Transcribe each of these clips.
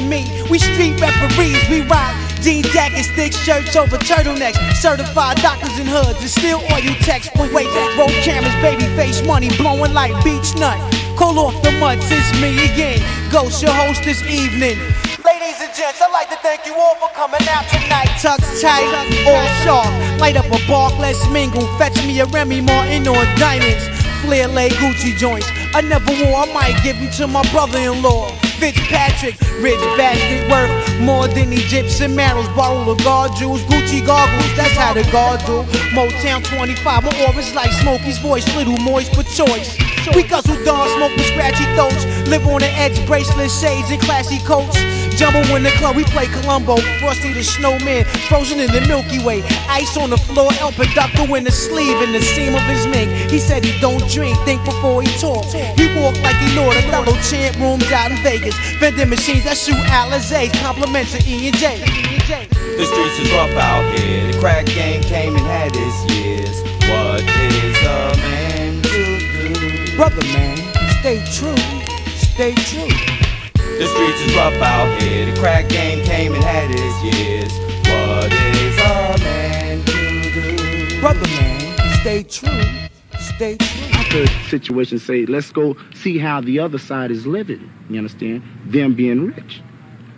me. We street referees, we rock jean jackets, thick shirts over turtlenecks. Certified doctors in hoods and still oil techs. But wait, roll cameras, baby face money, blowing like beach nut. Call off the mutts, it's me again. Ghost, your host this evening. Ladies and gents, I'd like to thank you all for coming out tonight. Tucks tight, all sharp. Light up a bark, let's mingle. Fetch me a Remy Martin or diamonds. Flair lay Gucci joints. I never wore, I might give you to my brother-in-law. Fitzpatrick, rich bastard worth more than Egyptian marrows. Bottle of guard jewels, Gucci goggles, that's how the guard do. Motown 25, my aura's like Smokey's voice, little moist but choice. We guzzle dawn, smoke with scratchy throats, live on the edge, bracelets, shades, and classy coats. Jumbo in the club, we play Columbo, Frosty the Snowman, frozen in the Milky Way. Ice on the floor, El Producto in the sleeve, in the seam of his mink. He said he don't drink, think before he talk. He walk like he know the fellow champ rooms out in Vegas. Vending machines that shoot Alizé, compliments to E and J. The streets is rough out here. The crack game came and had its years. What is a man to do? Brother man, stay true, stay true. The streets is rough out here. The crack game came and had its years. What is a man to do? Brother man, stay true, stay true. I've heard situations say, let's go see how the other side is living. You understand? Them being rich.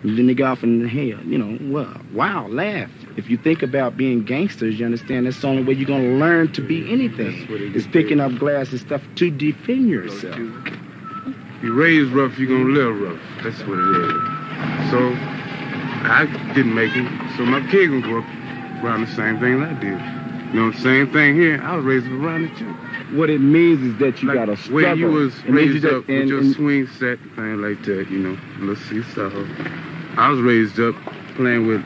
And then they go off in the hell, you know, well, wow, laugh. If you think about being gangsters, you understand, that's the only way you're going to learn to be anything. Is picking up glass and stuff to defend yourself. You raised rough, you're going to live rough. That's what it is. So, I didn't make it. So my kid going to grow up around the same thing I did. You know, same thing here. I was raised around it too. What it means is that you like got to struggle. Where you was raised up with your and swing set, thing like that, you know. Let's see stuff. I was raised up playing with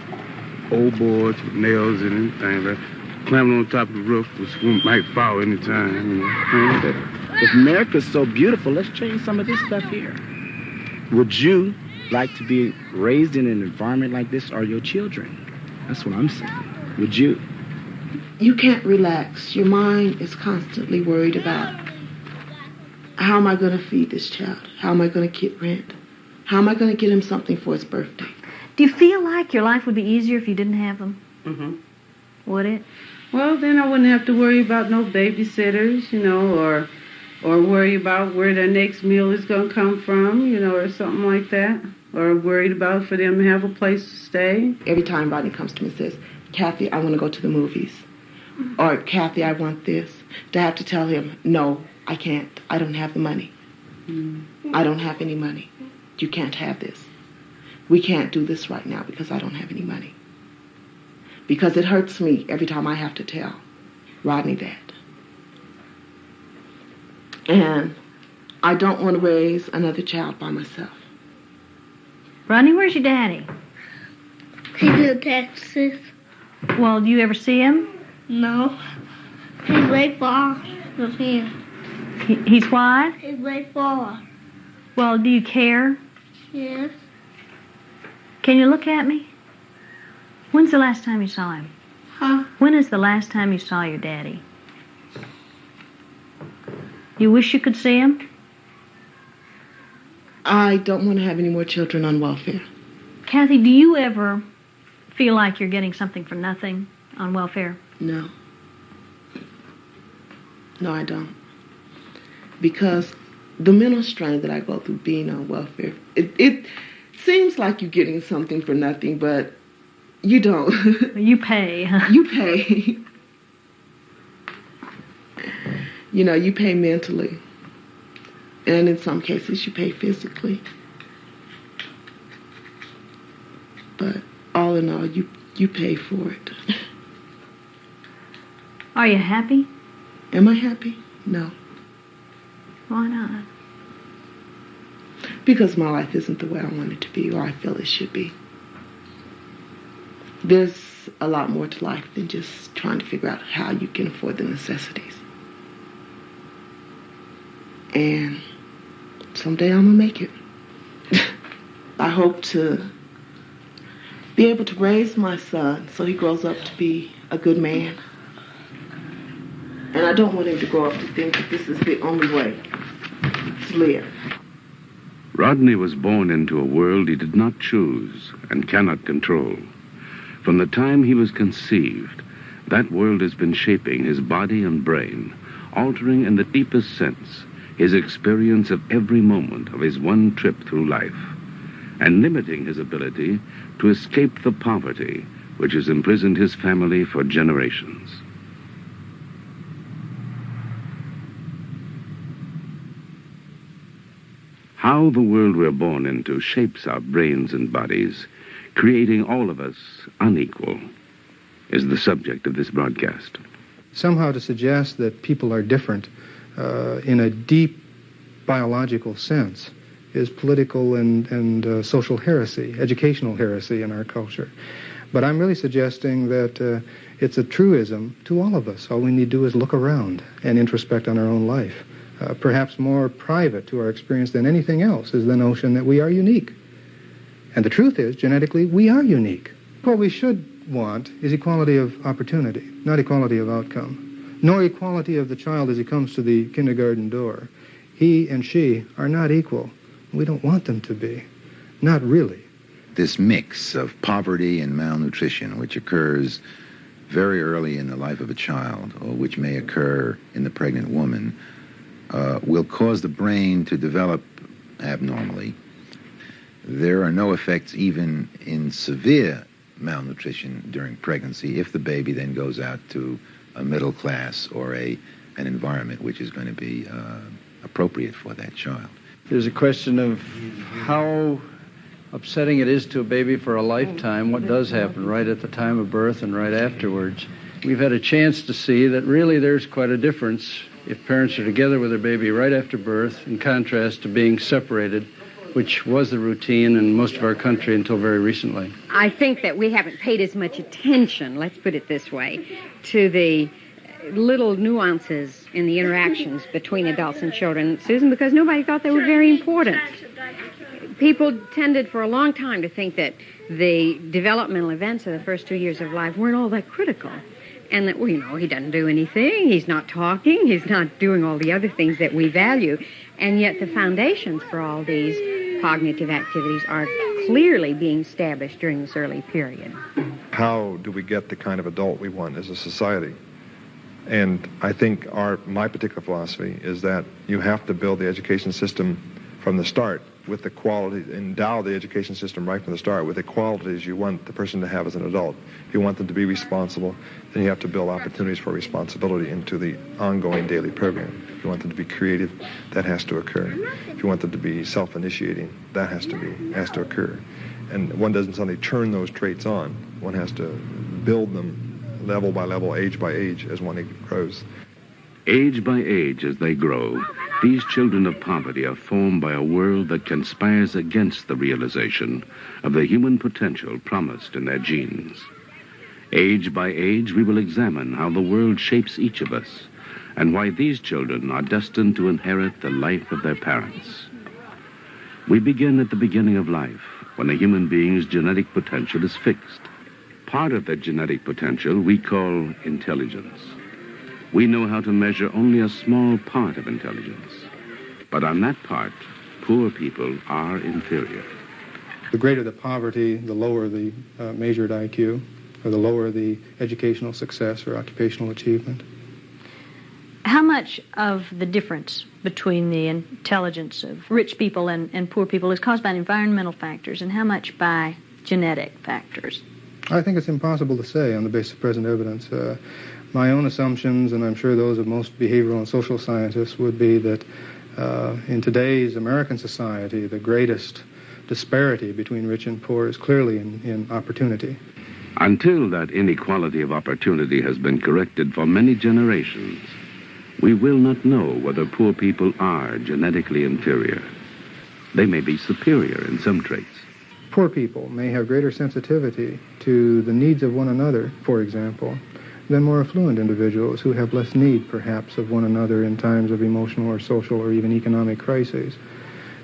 old boards with nails and anything like that. Climbing on top of the roof, which might fall anytime, you know. Like that. If America's so beautiful, let's change some of this stuff here. Would you like to be raised in an environment like this, or your children? That's what I'm saying. Would you? You can't relax. Your mind is constantly worried about, how am I going to feed this child? How am I going to get rent? How am I going to get him something for his birthday? Do you feel like your life would be easier if you didn't have them? Mm-hmm. Would it? Well, then I wouldn't have to worry about no babysitters, you know, or worry about where their next meal is going to come from, you know, or something like that. Or worried about for them to have a place to stay. Every time Rodney comes to me and says, Kathy, I want to go to the movies. Or, Kathy, I want this. To have to tell him, no, I can't. I don't have the money. I don't have any money. You can't have this. We can't do this right now because I don't have any money. Because it hurts me every time I have to tell Rodney that. And I don't want to raise another child by myself. Rodney, where's your daddy? He's in Texas. Well, do you ever see him? No. He's way far from here. He's what? He's way far. Well, do you care? Yes. Can you look at me? When's the last time you saw him? Huh? When is the last time you saw your daddy? You wish you could see him? I don't want to have any more children on welfare. Kathy, do you ever feel like you're getting something for nothing on welfare? No. No, I don't. Because the mental strain that I go through being on welfare, it seems like you're getting something for nothing, but you don't. You pay. You pay. You know, you pay mentally. And in some cases, you pay physically. But all in all, you pay for it. Are you happy? Am I happy? No. Why not? Because my life isn't the way I want it to be or I feel it should be. There's a lot more to life than just trying to figure out how you can afford the necessities. And someday I'm going to make it. I hope to be able to raise my son so he grows up to be a good man. And I don't want him to grow up to think that this is the only way to live. Rodney was born into a world he did not choose and cannot control. From the time he was conceived, that world has been shaping his body and brain, altering in the deepest sense his experience of every moment of his one trip through life, and limiting his ability to escape the poverty which has imprisoned his family for generations. How the world we're born into shapes our brains and bodies, creating all of us unequal, is the subject of this broadcast. Somehow to suggest that people are different in a deep biological sense is political and social heresy, educational heresy in our culture. But I'm really suggesting that it's a truism to all of us. All we need to do is look around and introspect on our own life. Perhaps more private to our experience than anything else is the notion that we are unique. And the truth is, genetically, we are unique. What we should want is equality of opportunity, not equality of outcome, nor equality of the child as he comes to the kindergarten door. He and she are not equal. We don't want them to be. Not really. This mix of poverty and malnutrition, which occurs very early in the life of a child, or which may occur in the pregnant woman, will cause the brain to develop abnormally. There are no effects even in severe malnutrition during pregnancy if the baby then goes out to a middle class or an environment which is going to be appropriate for that child. There's a question of how upsetting it is to a baby for a lifetime, what does happen right at the time of birth and right afterwards. We've had a chance to see that really there's quite a difference if parents are together with their baby right after birth, in contrast to being separated, which was the routine in most of our country until very recently. I think that we haven't paid as much attention, let's put it this way, to the little nuances in the interactions between adults and children, Susan, because nobody thought they were very important. People tended for a long time to think that the developmental events of the first 2 years of life weren't all that critical. And that, well, you know, he doesn't do anything, he's not talking, he's not doing all the other things that we value. And yet the foundations for all these cognitive activities are clearly being established during this early period. How do we get the kind of adult we want as a society? And I think my particular philosophy is that you have to build the education system from the start with the quality, endow the education system right from the start with the qualities you want the person to have as an adult. If you want them to be responsible, then you have to build opportunities for responsibility into the ongoing daily program. If you want them to be creative, that has to occur. If you want them to be self-initiating, that has to occur. And one doesn't suddenly turn those traits on. One has to build them level by level, age by age, as one grows. Age by age, as they grow, these children of poverty are formed by a world that conspires against the realization of the human potential promised in their genes. Age by age, we will examine how the world shapes each of us and why these children are destined to inherit the life of their parents. We begin at the beginning of life, when a human being's genetic potential is fixed. Part of that genetic potential we call intelligence. We know how to measure only a small part of intelligence. But on that part, poor people are inferior. The greater the poverty, the lower the measured IQ, or the lower the educational success or occupational achievement. How much of the difference between the intelligence of rich people and poor people is caused by environmental factors, and how much by genetic factors? I think it's impossible to say on the basis of present evidence. My own assumptions, and I'm sure those of most behavioral and social scientists, would be that in today's American society, the greatest disparity between rich and poor is clearly in opportunity. Until that inequality of opportunity has been corrected for many generations, we will not know whether poor people are genetically inferior. They may be superior in some traits. Poor people may have greater sensitivity to the needs of one another, for example, than more affluent individuals who have less need, perhaps, of one another in times of emotional or social or even economic crises.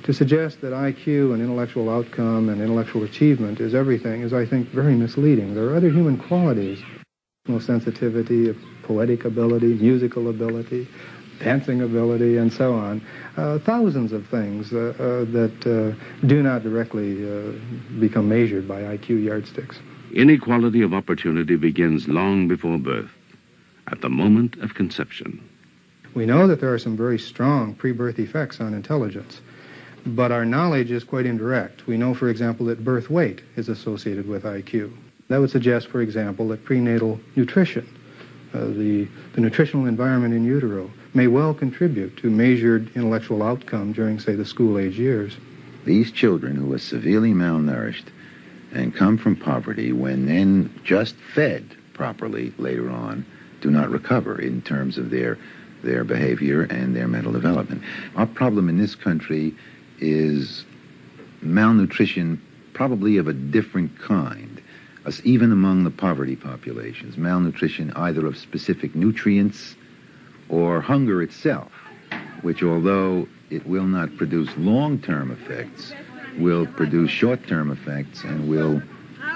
To suggest that IQ and intellectual outcome and intellectual achievement is everything is, I think, very misleading. There are other human qualities, sensitivity, poetic ability, musical ability, dancing ability, and so on. Thousands of things that do not directly become measured by IQ yardsticks. Inequality of opportunity begins long before birth, at the moment of conception. We know that there are some very strong pre-birth effects on intelligence, but our knowledge is quite indirect. We know, for example, that birth weight is associated with IQ. That would suggest, for example, that prenatal nutrition, the nutritional environment in utero, may well contribute to measured intellectual outcome during, say, the school-age years. These children who are severely malnourished and come from poverty, when then just fed properly later on, do not recover in terms of their behavior and their mental development. Our problem in this country is malnutrition probably of a different kind, even among the poverty populations. Malnutrition either of specific nutrients or hunger itself, which although it will not produce long-term effects, will produce short-term effects and will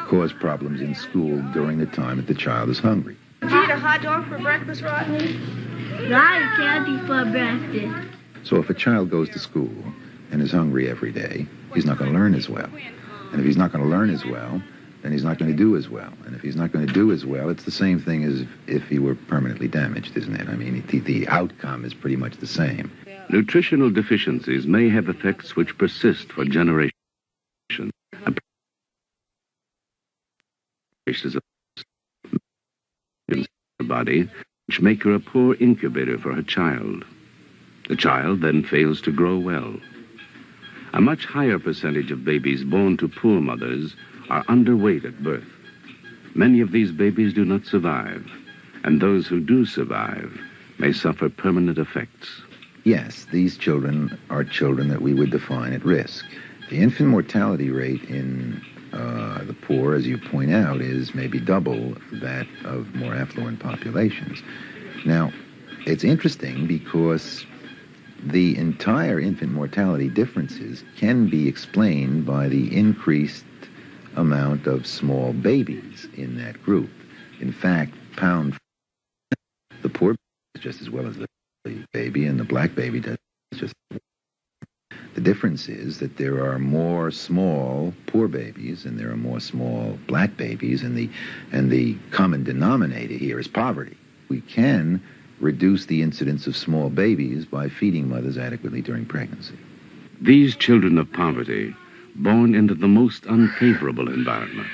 cause problems in school during the time that the child is hungry. Did you eat a hot dog for breakfast, Rodney? I eat candy for breakfast. So if a child goes to school and is hungry every day, he's not going to learn as well. And if he's not going to learn as well, then he's not going to do as well. And if he's not going to do as well, it's the same thing as if he were permanently damaged, isn't it? I mean, the outcome is pretty much the same. Nutritional deficiencies may have effects which persist for generations. Body, which make her a poor incubator for her child. The child then fails to grow well. A much higher percentage of babies born to poor mothers are underweight at birth. Many of these babies do not survive, and those who do survive may suffer permanent effects. Yes, these children are children that we would define at risk. The infant mortality rate in the poor, as you point out, is maybe double that of more affluent populations. Now, it's interesting because the entire infant mortality differences can be explained by the increased amount of small babies in that group. In fact, the poor baby does just as well as the baby, and the black baby does just as well. The difference is that there are more small poor babies and there are more small black babies, and the common denominator here is poverty. We can reduce the incidence of small babies by feeding mothers adequately during pregnancy. These children of poverty, born into the most unfavorable environment,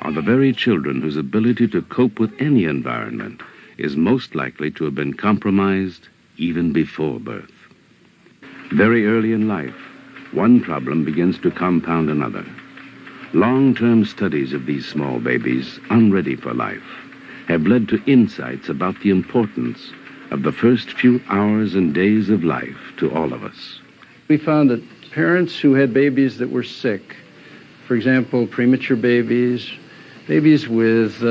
are the very children whose ability to cope with any environment is most likely to have been compromised even before birth. Very early in life, one problem begins to compound another. Long-term studies of these small babies, unready for life, have led to insights about the importance of the first few hours and days of life to all of us. We found that parents who had babies that were sick, for example, premature babies, babies with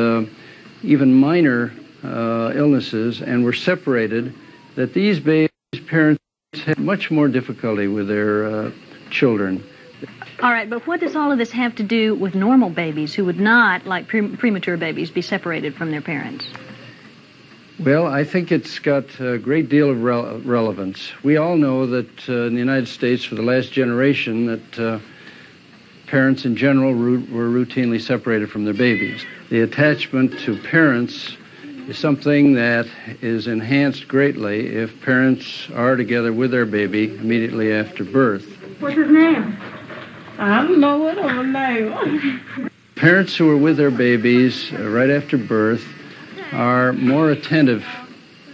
even minor illnesses, and were separated, that these babies' parents had much more difficulty with their children. All right, but what does all of this have to do with normal babies who would not, like premature babies, be separated from their parents? Well, I think it's got a great deal of relevance. We all know that in the United States for the last generation that parents in general were routinely separated from their babies. The attachment to parents is something that is enhanced greatly if parents are together with their baby immediately after birth. What's his name? I don't know what her name. Parents who are with their babies right after birth are more attentive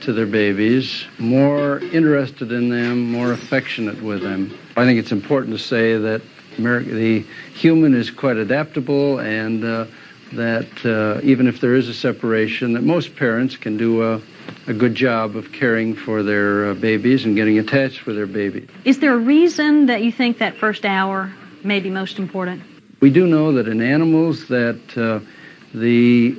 to their babies, more interested in them, more affectionate with them. I think it's important to say that the human is quite adaptable, and that even if there is a separation, that most parents can do a good job of caring for their babies and getting attached with their baby. Is there a reason that you think that first hour may be most important? We do know that in animals that the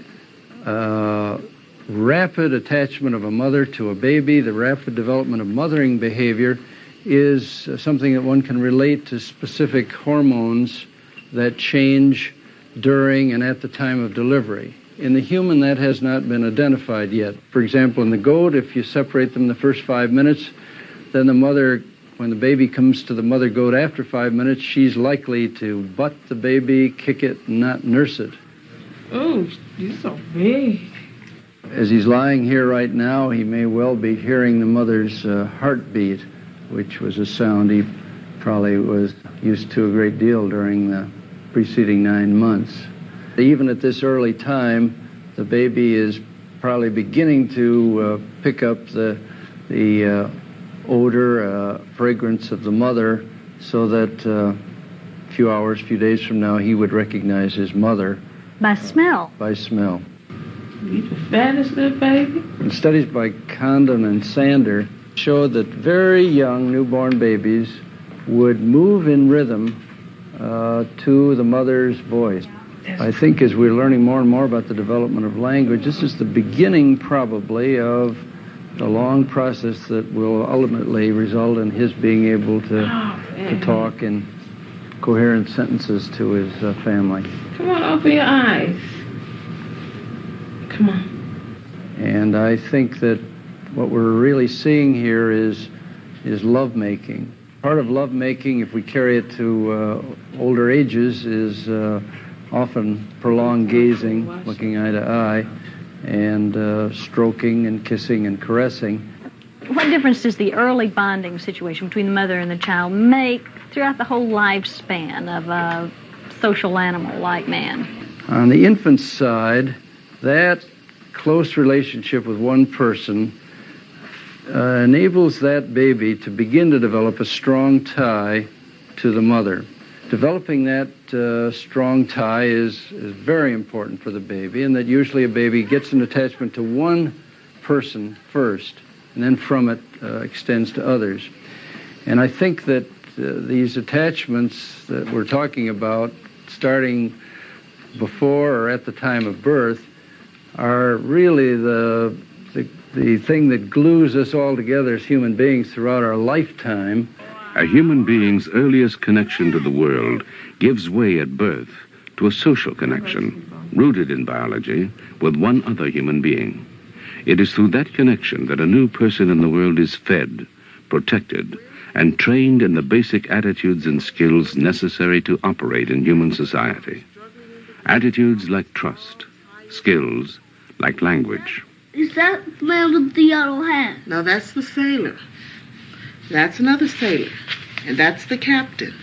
rapid attachment of a mother to a baby, the rapid development of mothering behavior, is something that one can relate to specific hormones that change during and at the time of delivery. In the human, that has not been identified yet. For example, in the goat, if you separate them the first 5 minutes, then the mother, when the baby comes to the mother goat after 5 minutes, she's likely to butt the baby, kick it, and not nurse it. Oh, you're so big. As he's lying here right now, he may well be hearing the mother's heartbeat, which was a sound he probably was used to a great deal during the preceding 9 months. Even at this early time, the baby is probably beginning to pick up the odor, fragrance of the mother, so that a few hours, few days from now, he would recognize his mother. By smell? By smell. You the fattest little baby? And studies by Condon and Sander showed that very young newborn babies would move in rhythm to the mother's voice. I think as we're learning more and more about the development of language, this is the beginning probably of the long process that will ultimately result in his being able to talk in coherent sentences to his family. Come on, open your eyes. Come on. And I think that what we're really seeing here is lovemaking. Part of lovemaking, if we carry it to older ages, is often prolonged gazing, looking eye to eye, and stroking and kissing and caressing. What difference does the early bonding situation between the mother and the child make throughout the whole lifespan of a social animal like man? On the infant's side, that close relationship with one person enables that baby to begin to develop a strong tie to the mother. Developing that strong tie is very important for the baby, and that usually a baby gets an attachment to one person first, and then from it extends to others. And I think that these attachments that we're talking about, starting before or at the time of birth, are really the thing that glues us all together as human beings throughout our lifetime. A human being's earliest connection to the world gives way at birth to a social connection, rooted in biology, with one other human being. It is through that connection that a new person in the world is fed, protected, and trained in the basic attitudes and skills necessary to operate in human society. Attitudes like trust, skills like language. Is that the man with the yellow hat? No, that's the sailor. That's another sailor. And that's the captain.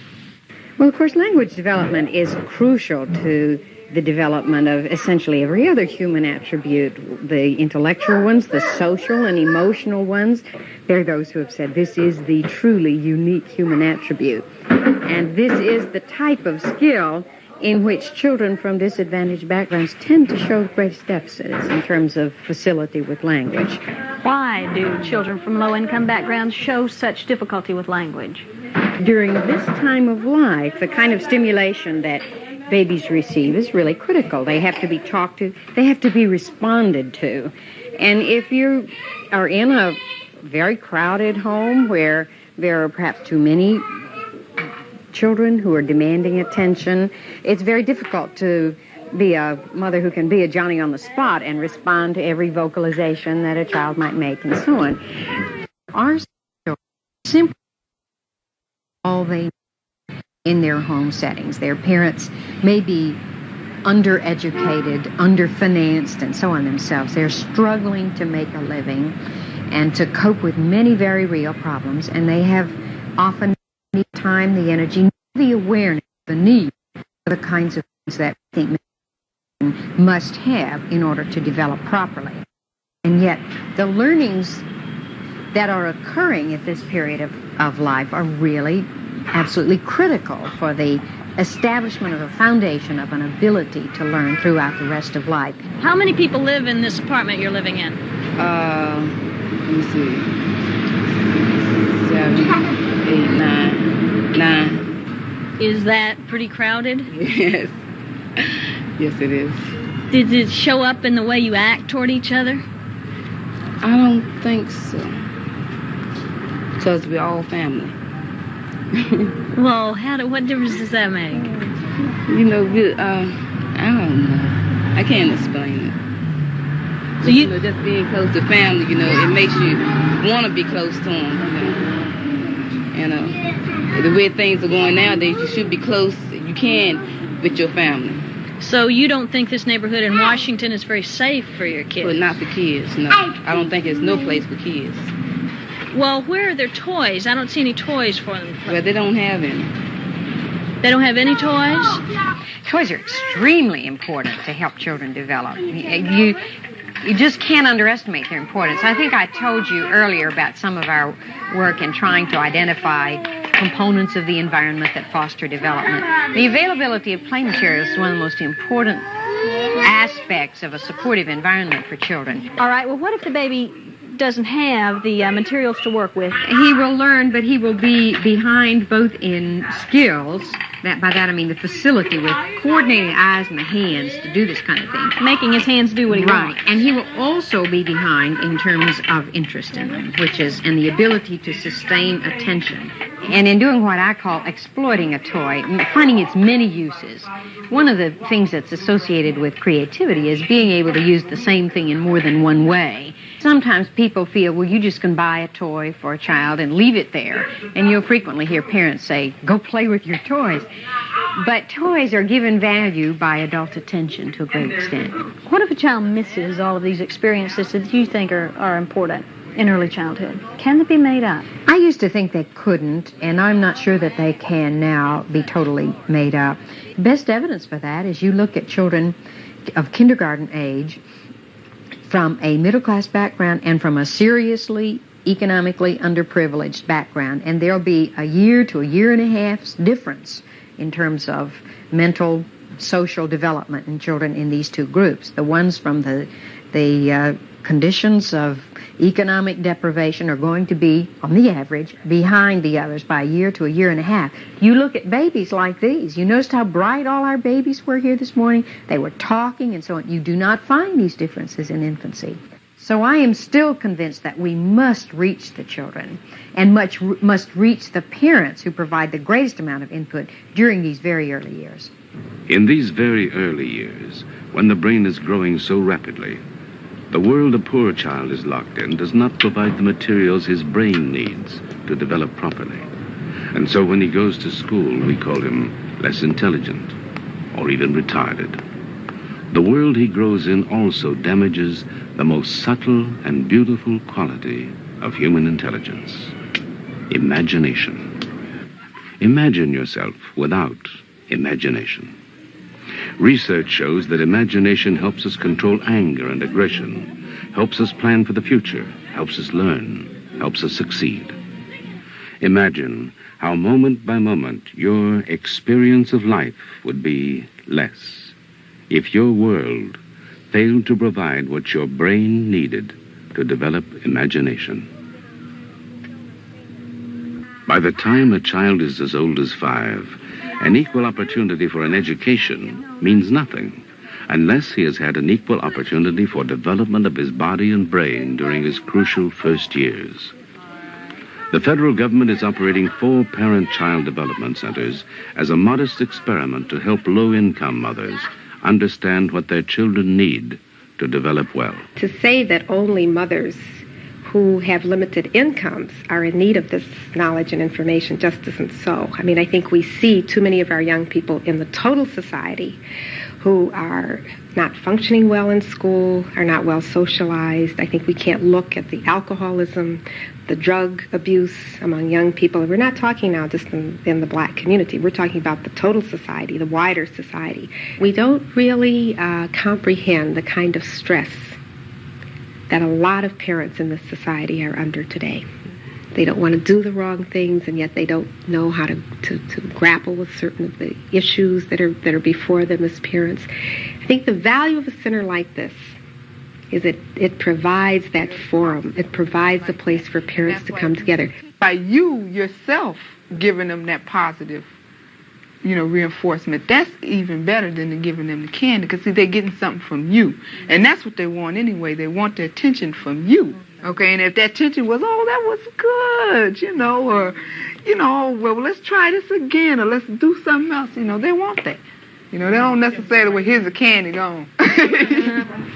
Well, of course, language development is crucial to the development of essentially every other human attribute. The intellectual ones, the social and emotional ones. There are those who have said this is the truly unique human attribute. And this is the type of skill in which children from disadvantaged backgrounds tend to show greatest deficits in terms of facility with language. Why do children from low-income backgrounds show such difficulty with language? During this time of life, the kind of stimulation that babies receive is really critical. They have to be talked to. They have to be responded to. And if you are in a very crowded home where there are perhaps too many children who are demanding attention, it's very difficult to be a mother who can be a Johnny on the spot and respond to every vocalization that a child might make and so on. Our children simply all they know in their home settings. Their parents may be undereducated, underfinanced, and so on themselves. They're struggling to make a living and to cope with many very real problems, and they have often the time, the energy, the awareness, the need for the kinds of things that we think must have in order to develop properly. And yet, the learnings that are occurring at this period of life are really absolutely critical for the establishment of a foundation of an ability to learn throughout the rest of life. How many people live in this apartment you're living in? Let me see. 7, 8, 9. Is that pretty crowded? Yes. Yes, it is. Did it show up in the way you act toward each other? I don't think so. Because we're all family. Well, what difference does that make? You know, I don't know. I can't explain it. So you know, just being close to family, you know, it makes you want to be close to them. You know, the way things are going nowadays, you should be close. You can with your family. So you don't think this neighborhood in Washington is very safe for your kids? Well, not for kids, no. I don't think there's no place for kids. Well, where are their toys? I don't see any toys for them. Well, they don't have any. They don't have any toys? Toys are extremely important to help children develop. You just can't underestimate their importance. I think I told you earlier about some of our work in trying to identify components of the environment that foster development. The availability of play materials is one of the most important aspects of a supportive environment for children. All right, well, what if the baby doesn't have the materials to work with? He will learn, but he will be behind both in skills, by that I mean the facility with coordinating the eyes and the hands to do this kind of thing. Making his hands do what he wants. Right, and he will also be behind in terms of interest in them, and the ability to sustain attention. And in doing what I call exploiting a toy, finding its many uses. One of the things that's associated with creativity is being able to use the same thing in more than one way. Sometimes people feel, well, you just can buy a toy for a child and leave it there. And you'll frequently hear parents say, go play with your toys. But toys are given value by adult attention to a great extent. What if a child misses all of these experiences that you think are important in early childhood? Can they be made up? I used to think they couldn't, and I'm not sure that they can now be totally made up. Best evidence for that is you look at children of kindergarten age from a middle-class background and from a seriously economically underprivileged background, and there'll be a year to a year and a half's difference in terms of mental, social development in children in these two groups. The ones from the conditions of economic deprivation are going to be, on the average, behind the others by a year to a year and a half. You look at babies like these. You noticed how bright all our babies were here this morning? They were talking and so on. You do not find these differences in infancy. So I am still convinced that we must reach the children and must reach the parents who provide the greatest amount of input during these very early years. In these very early years, when the brain is growing so rapidly, the world a poor child is locked in does not provide the materials his brain needs to develop properly. And so when he goes to school, we call him less intelligent or even retarded. The world he grows in also damages the most subtle and beautiful quality of human intelligence: imagination. Imagine yourself without imagination. Research shows that imagination helps us control anger and aggression, helps us plan for the future, helps us learn, helps us succeed. Imagine how moment by moment your experience of life would be less if your world failed to provide what your brain needed to develop imagination. By the time a child is as old as 5, an equal opportunity for an education means nothing unless he has had an equal opportunity for development of his body and brain during his crucial first years. The federal government is operating 4 parent-child development centers as a modest experiment to help low-income mothers understand what their children need to develop well. To say that only mothers who have limited incomes are in need of this knowledge and information just isn't so. I mean, I think we see too many of our young people in the total society who are not functioning well in school, are not well socialized. I think we can't look at the alcoholism, the drug abuse among young people. We're not talking now just in the black community. We're talking about the total society, the wider society. We don't really comprehend the kind of stress that a lot of parents in this society are under today. They don't want to do the wrong things, and yet they don't know how to grapple with certain of the issues that are before them as parents. I think the value of a center like this is that it provides that forum. It provides a place for parents to come together. By you yourself giving them that positive, reinforcement, that's even better than giving them the candy, because see, they're getting something from you, and that's what they want anyway. They want the attention from you. Okay, and if that attention was, oh, that was good, or, well, let's try this again, or let's do something else, they want that. They don't necessarily, well, here's the candy, go on.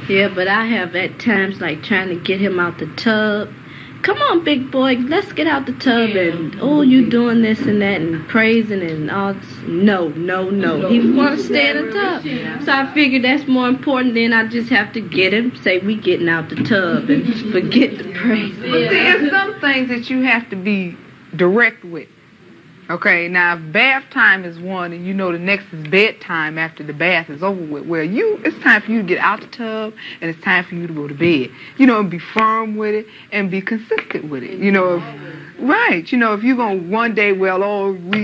Yeah, but I have at times like trying to get him out the tub. Come on, big boy, let's get out the tub and, oh, you doing this and that and praising and all this. No. He wants to stay in the tub. So I figured that's more important than I just have to get him, say we getting out the tub and forget the praise. But there's some things that you have to be direct with. Okay, now if bath time is one and you know the next is bedtime after the bath is over with, well, it's time for you to get out the tub and it's time for you to go to bed. And be firm with it and be consistent with it. If you're going to one day, we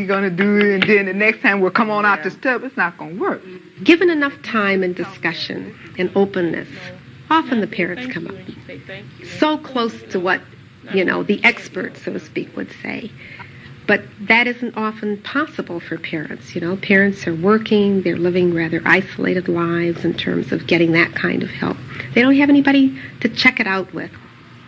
going to do it, and then the next time we'll come on out this tub, it's not going to work. Given enough time and discussion and openness, often the parents come up so close to what, the experts, so to speak, would say. But that isn't often possible for parents. Parents are working, they're living rather isolated lives in terms of getting that kind of help. They don't have anybody to check it out with.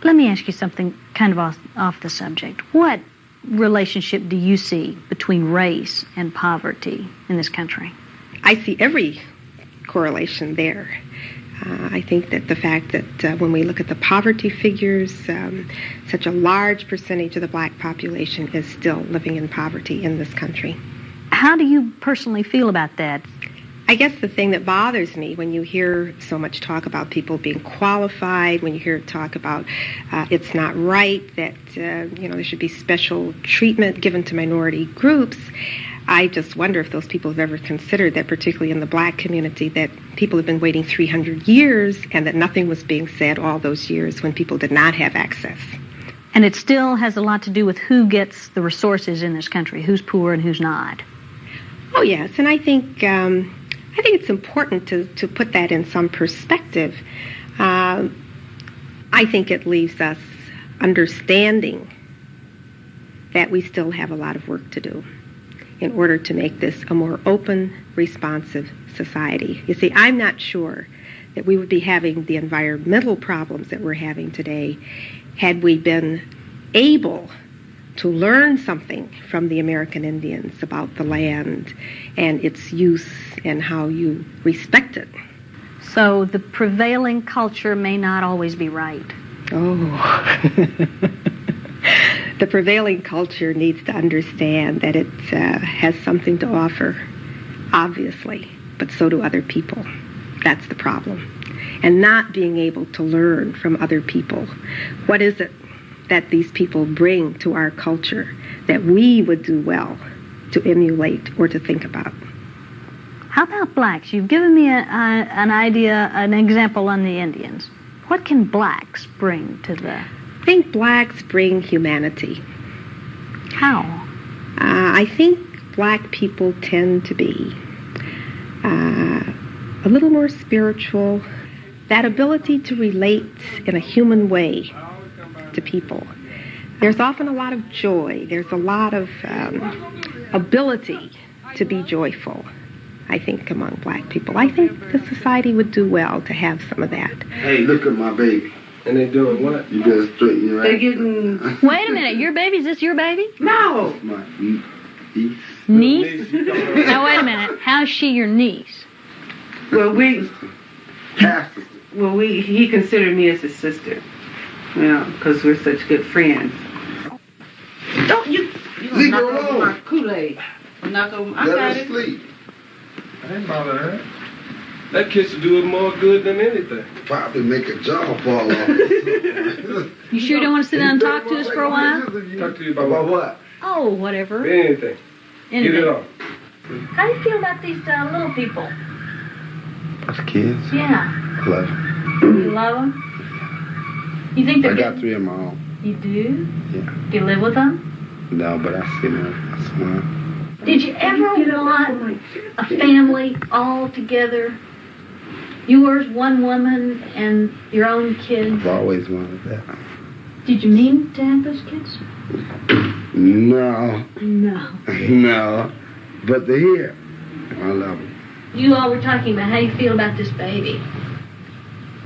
Let me ask you something kind of off the subject. What relationship do you see between race and poverty in this country? I see every correlation there. I think that the fact that when we look at the poverty figures, such a large percentage of the black population is still living in poverty in this country. How do you personally feel about that? I guess the thing that bothers me when you hear so much talk about people being qualified, when you hear talk about it's not right, that there should be special treatment given to minority groups, I just wonder if those people have ever considered that, particularly in the black community, that people have been waiting 300 years and that nothing was being said all those years when people did not have access. And it still has a lot to do with who gets the resources in this country, who's poor and who's not. Oh, yes, and I think it's important to put that in some perspective. I think it leaves us understanding that we still have a lot of work to do in order to make this a more open, responsive society. You see, I'm not sure that we would be having the environmental problems that we're having today had we been able to learn something from the American Indians about the land and its use and how you respect it. So the prevailing culture may not always be right. Oh. The prevailing culture needs to understand that it has something to offer, obviously, but so do other people. That's the problem. And not being able to learn from other people. What is it that these people bring to our culture that we would do well to emulate or to think about? How about blacks? You've given me an idea, an example on the Indians. What can blacks bring to the... I think blacks bring humanity. How? I think black people tend to be a little more spiritual. That ability to relate in a human way to people. There's often a lot of joy. There's a lot of ability to be joyful, I think, among black people. I think the society would do well to have some of that. Hey, look at my baby. And they doing what? You better straighten your ass. They're getting... Wait a minute, your baby? Is this your baby? No. My niece. Niece? Now, wait a minute. How's she your niece? Well, he considered me as his sister, because we're such good friends. Don't you leave knock her over alone. my Kool-Aid. Knock over. I Let got her it. sleep. I ain't bother her. That kiss will do it more good than anything. Probably make a jaw fall off. You sure you don't want to sit down and talk to us for a while? Talk to you about what? Oh, whatever. Anything. Get it off. How do you feel about these little people? Those kids? Yeah. I love them. You love them? You think they're I got good? 3 of my own. You do? Yeah. Do you live with them? No, but I see them. I smile. Did you ever want a family all together? Yours, one woman, and your own kids? I've always wanted that. Did you mean to have those kids? No. No. No. But they're here. I love them. You all were talking about how you feel about this baby.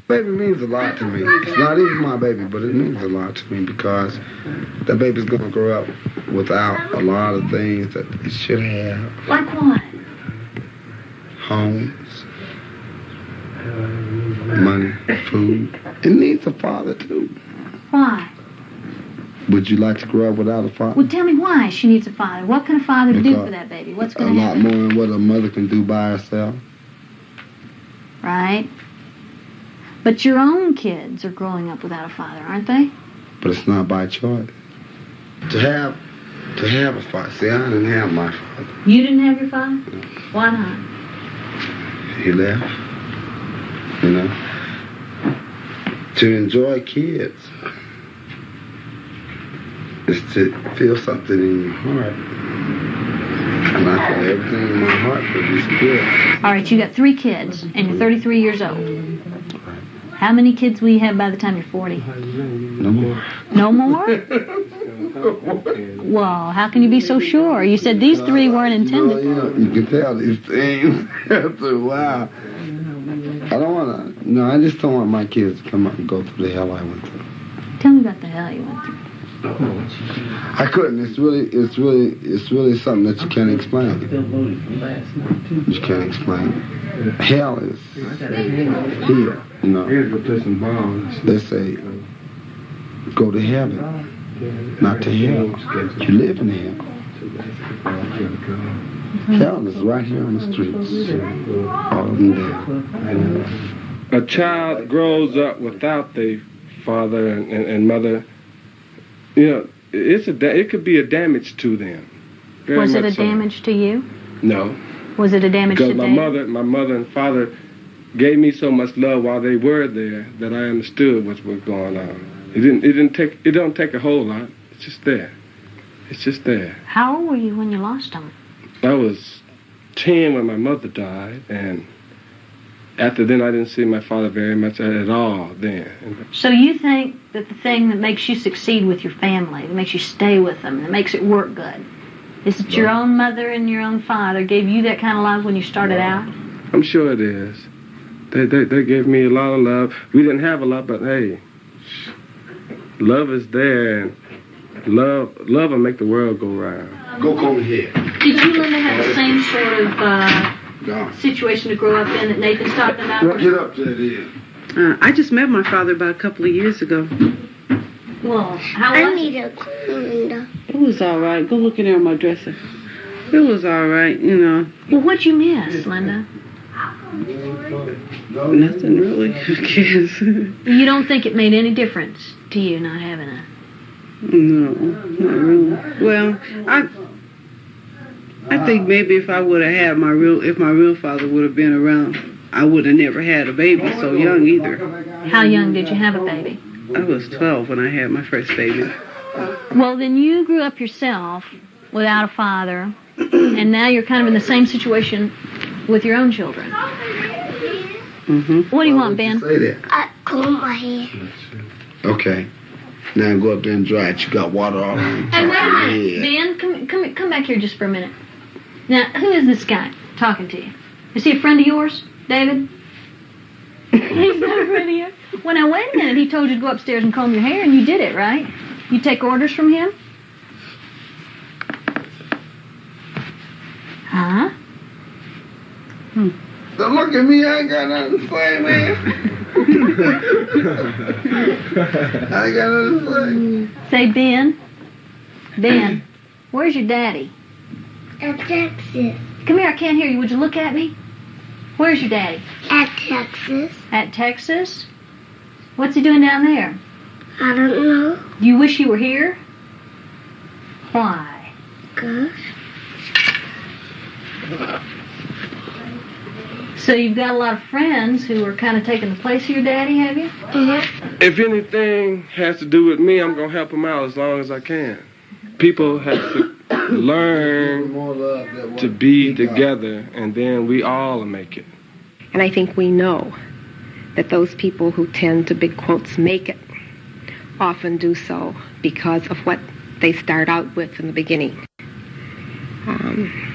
Baby means a lot to me. It's not even my baby, but it means a lot to me because that baby's going to grow up without a lot of things that it should have. Like what? Homes. Money. food. It needs a father, too. Why? Would you like to grow up without a father? Well, tell me why she needs a father. What can a father do Because for that baby? What's A going to lot happen? more than what a mother can do by herself. Right? But your own kids are growing up without a father, aren't they? But it's not by choice. To have a father. See, I didn't have my father. You didn't have your father? Why not? He left. You know. To enjoy kids is to feel something in your heart. And I feel everything in my heart produces good. All right, you got 3 kids, and you're 33 years old. How many kids will you have by the time you're 40? No more. No more? Well, how can you be so sure? You said these 3 weren't intended. You can tell these things after a while. I don't want to. No, I just don't want my kids to come up and go through the hell I went through. Tell me about the hell you went through. I couldn't. It's really something that you can't explain. You can't explain. Hell is here. You know. They say, go to heaven, not to hell. You live in hell. Hell is right here on the streets. All of them there. A child grows up without their father and mother. You know, it could be a damage to them. Was it a damage to you? No. Was it a damage to Because my mother and father gave me so much love while they were there that I understood what was going on. It don't take a whole lot. It's just there. It's just there. How old were you when you lost them? I was 10 when my mother died, and after then I didn't see my father very much at all then. So you think that the thing that makes you succeed with your family, that makes you stay with them, that makes it work good, is that your own mother and your own father gave you that kind of love when you started out? I'm sure it is. They gave me a lot of love. We didn't have a lot, but hey, love is there, and love will make the world go round. Go over here. Did you, Linda, have the same sort of situation to grow up in that Nathan's talking about? Get up there, dear. I just met my father about a couple of years ago. Well, how was it? It was all right. Go look in there on my dresser. It was all right, you know. Well, what'd you miss, Linda? Nothing really, I guess. You don't think it made any difference to you not having a... No, not really. Well, I think maybe if I would have had my real father would have been around, I would have never had a baby so young either. How young did you have a baby? I was 12 when I had my first baby. Well, then you grew up yourself without a father, and now you're kind of in the same situation with your own children. Mm-hmm. What do you want, Ben? Say that. I comb my hair. Okay. Now go up there and dry it. You got water all on top Hey, of wait a your minute. head. Ben, come back here just for a minute. Now, who is this guy talking to you? Is he a friend of yours, David? He's not a friend of yours? Well, now, wait a minute. He told you to go upstairs and comb your hair, and you did it, right? You take orders from him? Huh? Don't look at me. I ain't got nothing to say, man. I ain't got nothing to say. Say, Ben, where's your daddy? At Texas. Come here, I can't hear you. Would you look at me? Where's your daddy? At Texas. At Texas? What's he doing down there? I don't know. You wish you were here? Why? Gosh. So you've got a lot of friends who are kind of taking the place of your daddy, have you? Mm-hmm. If anything has to do with me, I'm going to help them out as long as I can. People have to learn to be together, and then we all make it. And I think we know that those people who tend to, big quotes, make it, often do so because of what they start out with in the beginning.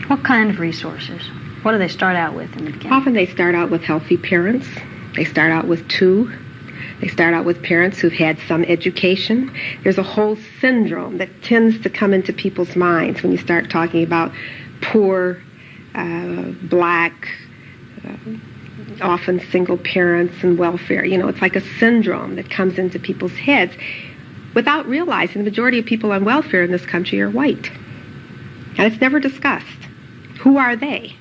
What kind of resources? What do they start out with in the beginning? Often they start out with healthy parents. They start out with 2. They start out with parents who've had some education. There's a whole syndrome that tends to come into people's minds when you start talking about poor, black, often single parents and welfare. You know, it's like a syndrome that comes into people's heads without realizing the majority of people on welfare in this country are white. And it's never discussed. Who are they?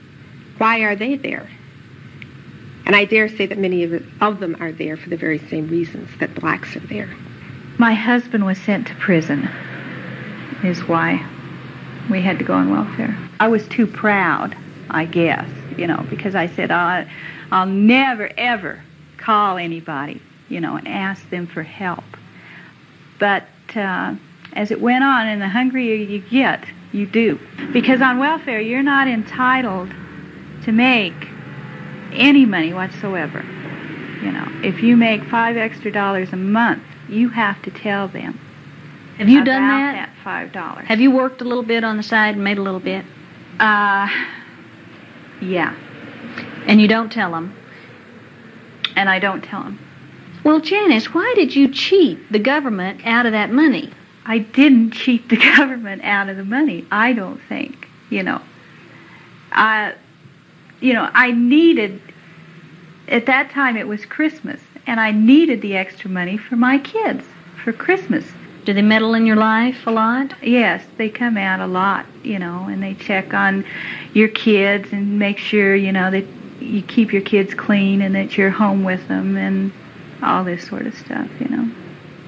Why are they there? And I dare say that many of them are there for the very same reasons that blacks are there. My husband was sent to prison, is why we had to go on welfare. I was too proud, I guess, you know, because I said, I'll never, ever call anybody, you know, and ask them for help. But as it went on, and the hungrier you get, you do. Because on welfare, you're not entitled to make any money whatsoever. You know, if you make $5 extra a month, you have to tell them. Have you done that? That $5. Have you worked a little bit on the side and made a little bit? Yeah. And you don't tell them? And I don't tell them. Well, Janice, why did you cheat the government out of that money? I didn't cheat the government out of the money, I don't think, you know. I needed, at that time it was Christmas, and I needed the extra money for my kids, for Christmas. Do they meddle in your life a lot? Yes, they come out a lot, you know, and they check on your kids and make sure, you know, that you keep your kids clean and that you're home with them and all this sort of stuff, you know.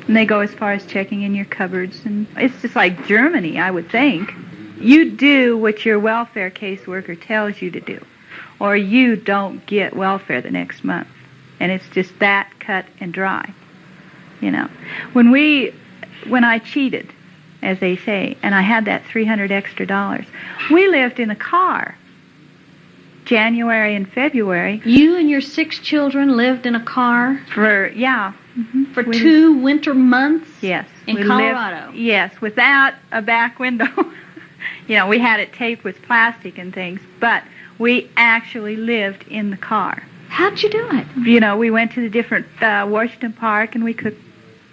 And they go as far as checking in your cupboards, and it's just like Germany, I would think. You do what your welfare caseworker tells you to do, or you don't get welfare the next month. And it's just that cut and dry, you know. When I cheated, as they say, and I had that $300 extra, we lived in a car. January and February. You and your 6 children lived in a car? For 2 winter months? Yes. In Colorado? Yes, without a back window. You know, we had it taped with plastic and things, but we actually lived in the car. How'd you do it? You know, we went to the different Washington Park, and we cooked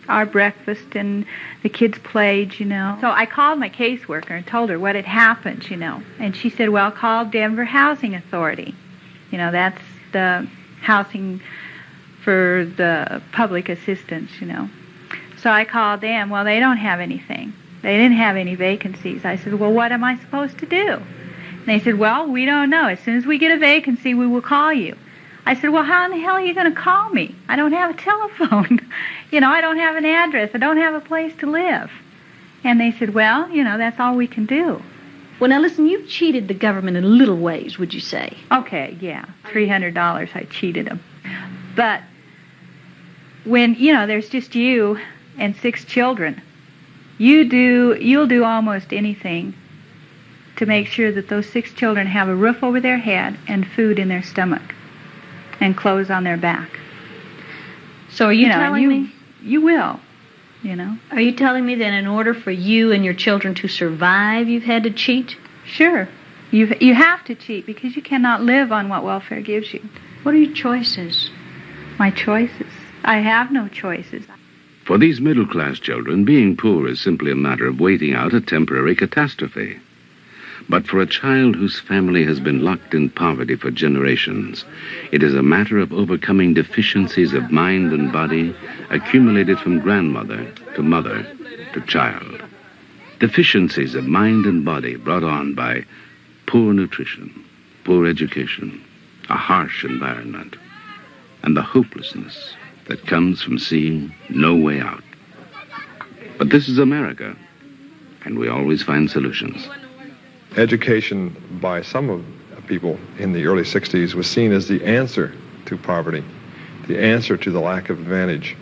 our breakfast, and the kids played, you know. So I called my caseworker and told her what had happened, you know. And she said, well, call Denver Housing Authority. You know, that's the housing for the public assistance, you know. So I called them. Well, they don't have anything. They didn't have any vacancies. I said, well, what am I supposed to do? And they said, well, we don't know. As soon as we get a vacancy, we will call you. I said, well, how in the hell are you going to call me? I don't have a telephone. You know, I don't have an address. I don't have a place to live. And they said, well, you know, that's all we can do. Well, now listen, you cheated the government in little ways, would you say? Okay, yeah. $300, I cheated them. But when, you know, there's just you and 6 children, you'll do almost anything to make sure that those 6 children have a roof over their head and food in their stomach and clothes on their back. So are you telling me? You will, you know. Are you telling me that in order for you and your children to survive, you've had to cheat? Sure. You have to cheat because you cannot live on what welfare gives you. What are your choices? My choices? I have no choices. For these middle-class children, being poor is simply a matter of waiting out a temporary catastrophe. But for a child whose family has been locked in poverty for generations, it is a matter of overcoming deficiencies of mind and body accumulated from grandmother to mother to child. Deficiencies of mind and body brought on by poor nutrition, poor education, a harsh environment, and the hopelessness that comes from seeing no way out. But this is America, and we always find solutions. Education by some of people in the early 60s was seen as the answer to poverty, the answer to the lack of advantage.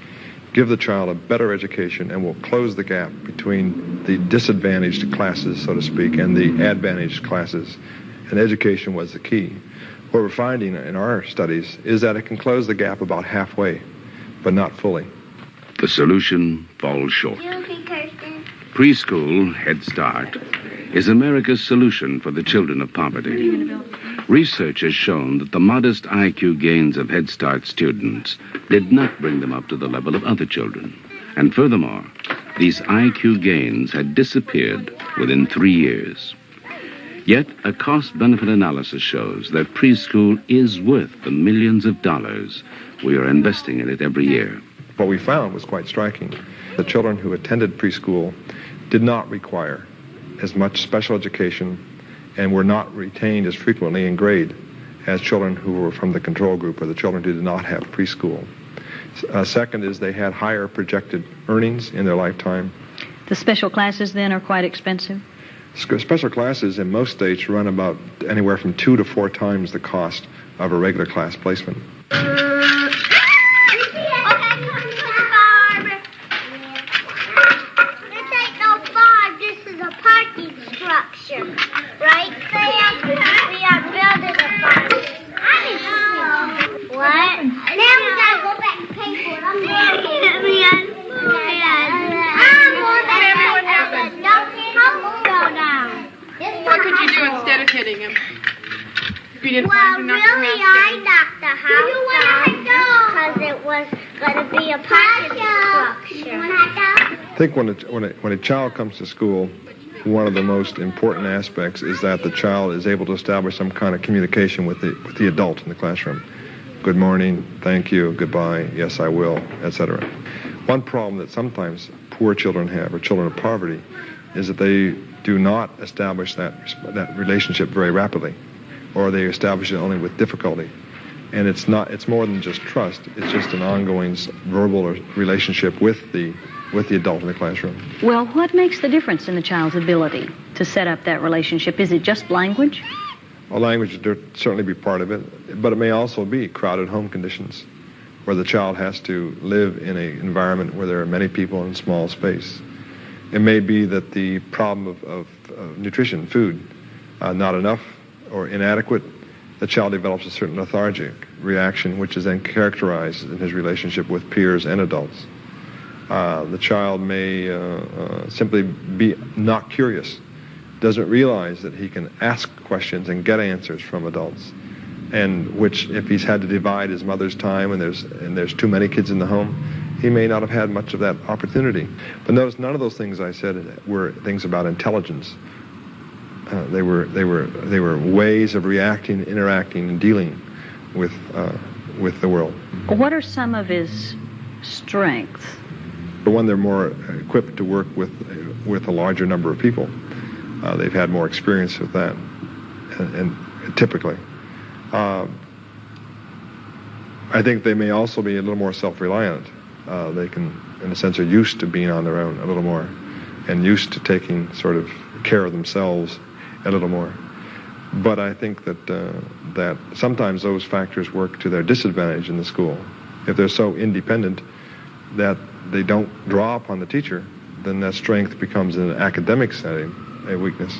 Give the child a better education and we'll close the gap between the disadvantaged classes, so to speak, and the advantaged classes. And education was the key. What we're finding in our studies is that it can close the gap about halfway, but not fully. The solution falls short. Preschool, Head Start, is America's solution for the children of poverty. Research has shown that the modest IQ gains of Head Start students did not bring them up to the level of other children. And furthermore, these IQ gains had disappeared within 3 years. Yet a cost-benefit analysis shows that preschool is worth the millions of dollars we are investing in it every year. What we found was quite striking. The children who attended preschool did not require as much special education and were not retained as frequently in grade as children who were from the control group or the children who did not have preschool. Second is they had higher projected earnings in their lifetime. The special classes then are quite expensive? Special classes in most states run about anywhere from 2 to 4 times the cost of a regular class placement. Structure, right, Sam? We are building a farm. What? Now we gotta go back and pay for it. I'm What could you do instead of hitting him? If you didn't well, want to knock really, the house I knocked the house down because it was going to be a parking structure. I think when a child comes to school, one of the most important aspects is that the child is able to establish some kind of communication with the adult in the classroom. Good morning, thank you, goodbye, yes I will, etc. One problem that sometimes poor children have, or children of poverty, is that they do not establish that relationship very rapidly, or they establish it only with difficulty. And it's more than just trust, it's just an ongoing verbal relationship with the adult in the classroom. Well, what makes the difference in the child's ability to set up that relationship? Is it just language? Well, language would certainly be part of it, but it may also be crowded home conditions, where the child has to live in an environment where there are many people in small space. It may be that the problem of nutrition, food, not enough or inadequate, the child develops a certain lethargic reaction, which is then characterized in his relationship with peers and adults. The child may simply be not curious, doesn't realize that he can ask questions and get answers from adults, and which, if he's had to divide his mother's time and there's too many kids in the home, he may not have had much of that opportunity. But notice, none of those things I said were things about intelligence. They were ways of reacting, interacting, and dealing with the world. What are some of his strengths? For one, they're more equipped to work with a larger number of people. They've had more experience with that, and typically. I think they may also be a little more self-reliant. They can, in a sense, are used to being on their own a little more, and used to taking sort of care of themselves a little more. But I think that sometimes those factors work to their disadvantage in the school. If they're so independent that they don't draw upon the teacher, then that strength becomes, in an academic setting, a weakness.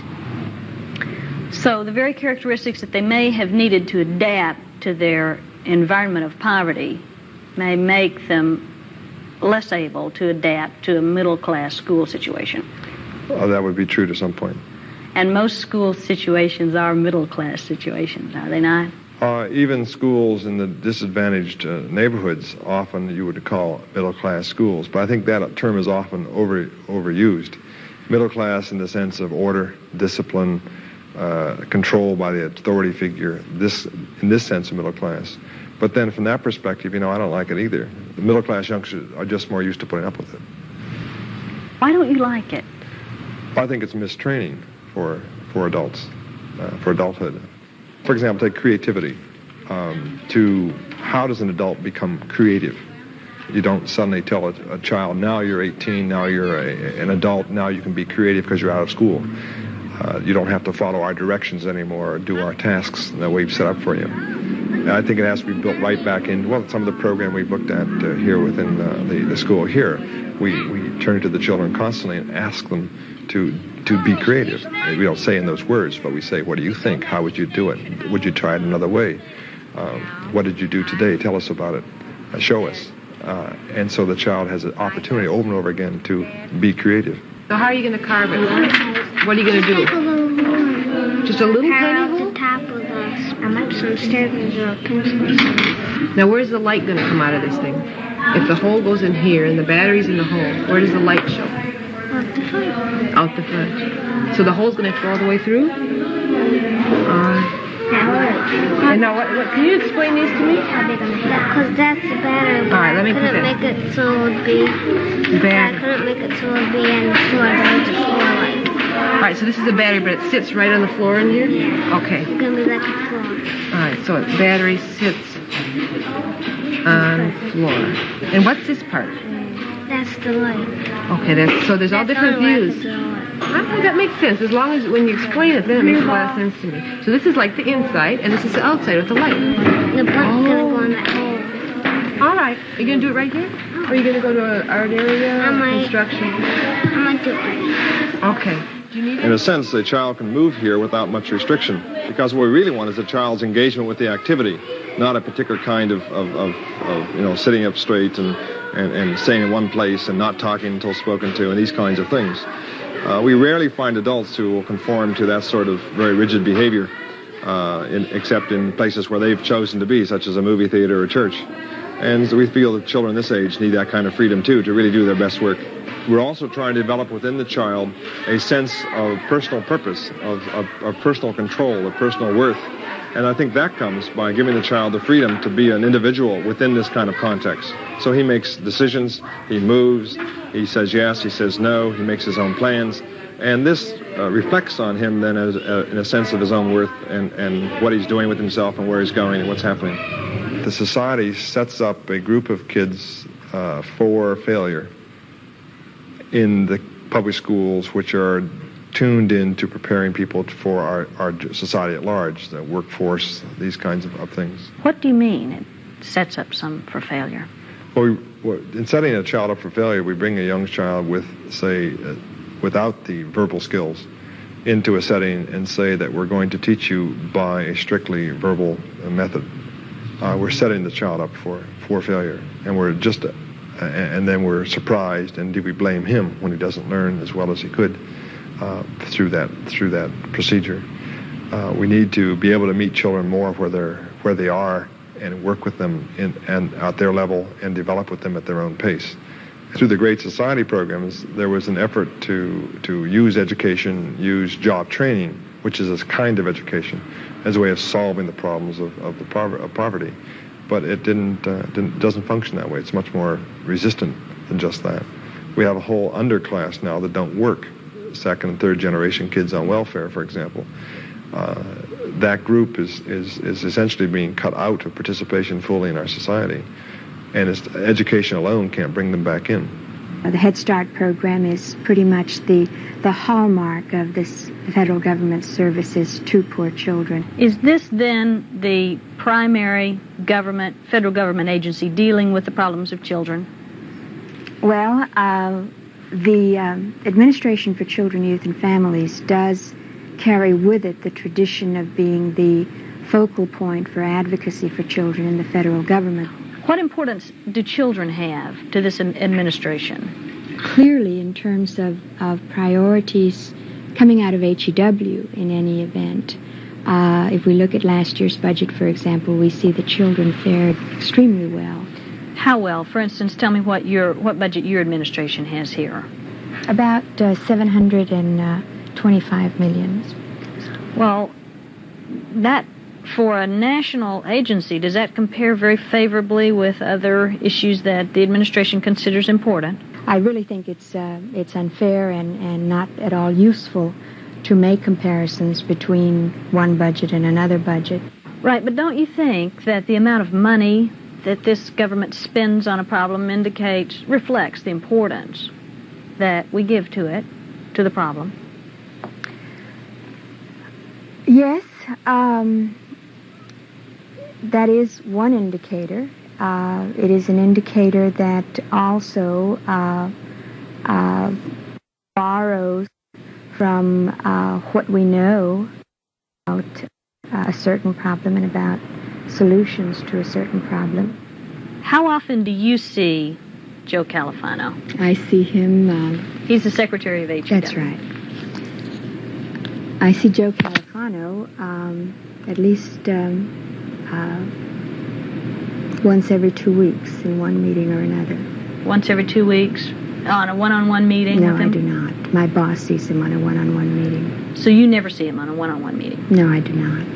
So the very characteristics that they may have needed to adapt to their environment of poverty may make them less able to adapt to a middle-class school situation. That would be true to some point. And most school situations are middle-class situations, are they not? Even schools in the disadvantaged neighborhoods, often you would call middle-class schools, but I think that term is often overused. Middle class in the sense of order, discipline, control by the authority figure, in this sense of middle class. But then from that perspective, I don't like it either. The middle class youngsters are just more used to putting up with it. Why don't you like it? I think it's mistraining for adults, for adulthood. For example, take creativity. How does an adult become creative? You don't suddenly tell a child, now you're 18, now you're an adult, now you can be creative because you're out of school. You don't have to follow our directions anymore or do our tasks that we've set up for you. And I think it has to be built right back in, some of the program we've looked at here within the school here. We turn to the children constantly and ask them to be creative. We don't say in those words, but we say, what do you think? How would you do it? Would you try it another way? What did you do today? Tell us about it. Show us. And so the child has an opportunity over and over again to be creative. So how are you going to carve it? What are you going to do? Just a little tiny hole? The top of us. I'm up some stairs and there's a pencil. Now where's the light going to come out of this thing? If the hole goes in here and the battery's in the hole, where does the light show? Out the front. Out the front. So the hole's going to have to go all the way through? And now, what can you explain these to me? Because that's the battery. All right, let me I couldn't make it so it would be. I couldn't make it so it would be on the floor. That was the floor light. All right, so this is the battery, but it sits right on the floor in here? Yeah. Okay. It's going to be like a floor. All right, so the battery sits on the floor. And what's this part? That's the light. Okay, so there's all different views. I think that makes sense. As long as when you explain it, then it makes a lot of sense to me. So this is like the inside, and this is the outside with the light. The butt's going to go in that hole. All right. Are you going to do it right here? Or are you going to go to an art area or construction? I might do it right here. Okay. In a sense, a child can move here without much restriction, because what we really want is a child's engagement with the activity, not a particular kind of sitting up straight and staying in one place and not talking until spoken to and these kinds of things. We rarely find adults who will conform to that sort of very rigid behavior, except in places where they've chosen to be, such as a movie theater or a church. And so we feel that children this age need that kind of freedom, too, to really do their best work. We're also trying to develop within the child a sense of personal purpose, of personal control, of personal worth. And I think that comes by giving the child the freedom to be an individual within this kind of context. So he makes decisions, he moves, he says yes, he says no, he makes his own plans. And this reflects on him then as in a sense of his own worth and what he's doing with himself and where he's going and what's happening. The society sets up a group of kids for failure in the public schools, which are tuned into preparing people for our society at large, the workforce, these kinds of things. What do you mean it sets up some for failure? Well, in setting a child up for failure, we bring a young child with, say, without the verbal skills into a setting and say that we're going to teach you by a strictly verbal method. We're setting the child up for failure, and and then we're surprised, and do we blame him when he doesn't learn as well as he could through that procedure? We need to be able to meet children more where they are and work with them and at their level and develop with them at their own pace. Through the Great Society programs, there was an effort to use education, use job training, which is a kind of education, as a way of solving the problems of poverty. But it doesn't function that way. It's much more resistant than just that. We have a whole underclass now that don't work. Second and third generation kids on welfare, for example. That group is essentially being cut out of participation fully in our society. And education alone can't bring them back in. The Head Start program is pretty much the hallmark of this federal government services to poor children. Is this then the primary federal government agency dealing with the problems of children? Well, the Administration for Children, Youth, and Families does carry with it the tradition of being the focal point for advocacy for children in the federal government. What importance do children have to this administration? Clearly, in terms of priorities coming out of HEW in any event, if we look at last year's budget, for example, we see the children fared extremely well. How well? For instance, tell me what budget your administration has here. About $725 million. Well, that for a national agency, does that compare very favorably with other issues that the administration considers important? I really think it's unfair and not at all useful to make comparisons between one budget and another budget. Right, but don't you think that the amount of money that this government spends on a problem reflects the importance that we give to the problem? Yes, that is one indicator. It is an indicator that also borrows from what we know about a certain problem and about solutions to a certain problem. How often do you see Joe Califano? I see him... He's the Secretary of HEW. That's right. I see Joe Califano at least once every 2 weeks in one meeting or another. Once every 2 weeks? on a one-on-one meeting No, with him? I do not. My boss sees him on a one-on-one meeting. So you never see him on a one-on-one meeting? No, I do not.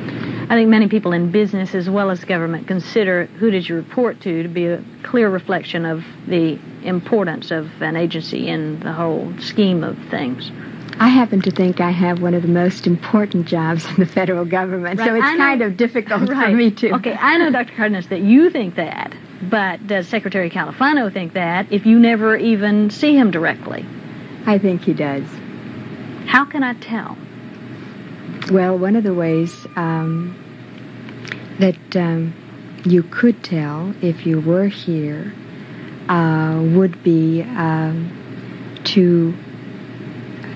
I think many people in business as well as government consider who did you report to be a clear reflection of the importance of an agency in the whole scheme of things. I happen to think I have one of the most important jobs in the federal government, so Right, it's I know- kind of difficult Right. for me to. Okay, I know, Dr. Cardenas, that you think that, but does Secretary Califano think that if you never even see him directly? I think he does. How can I tell? Well, one of the ways that you could tell if you were here would be to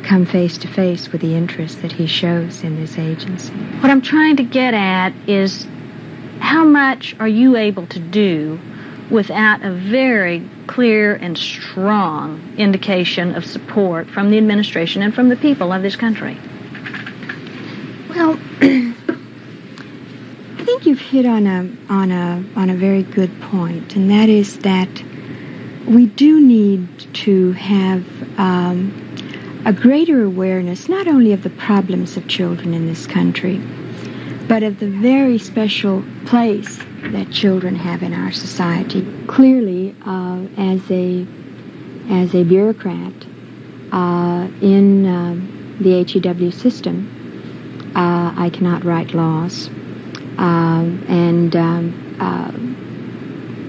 come face to face with the interest that he shows in this agency. What I'm trying to get at is how much are you able to do without a very clear and strong indication of support from the administration and from the people of this country? Well, I think you've hit on a very good point, and that is that we do need to have a greater awareness not only of the problems of children in this country, but of the very special place that children have in our society. Clearly, as a bureaucrat in the HEW system, I cannot write laws, and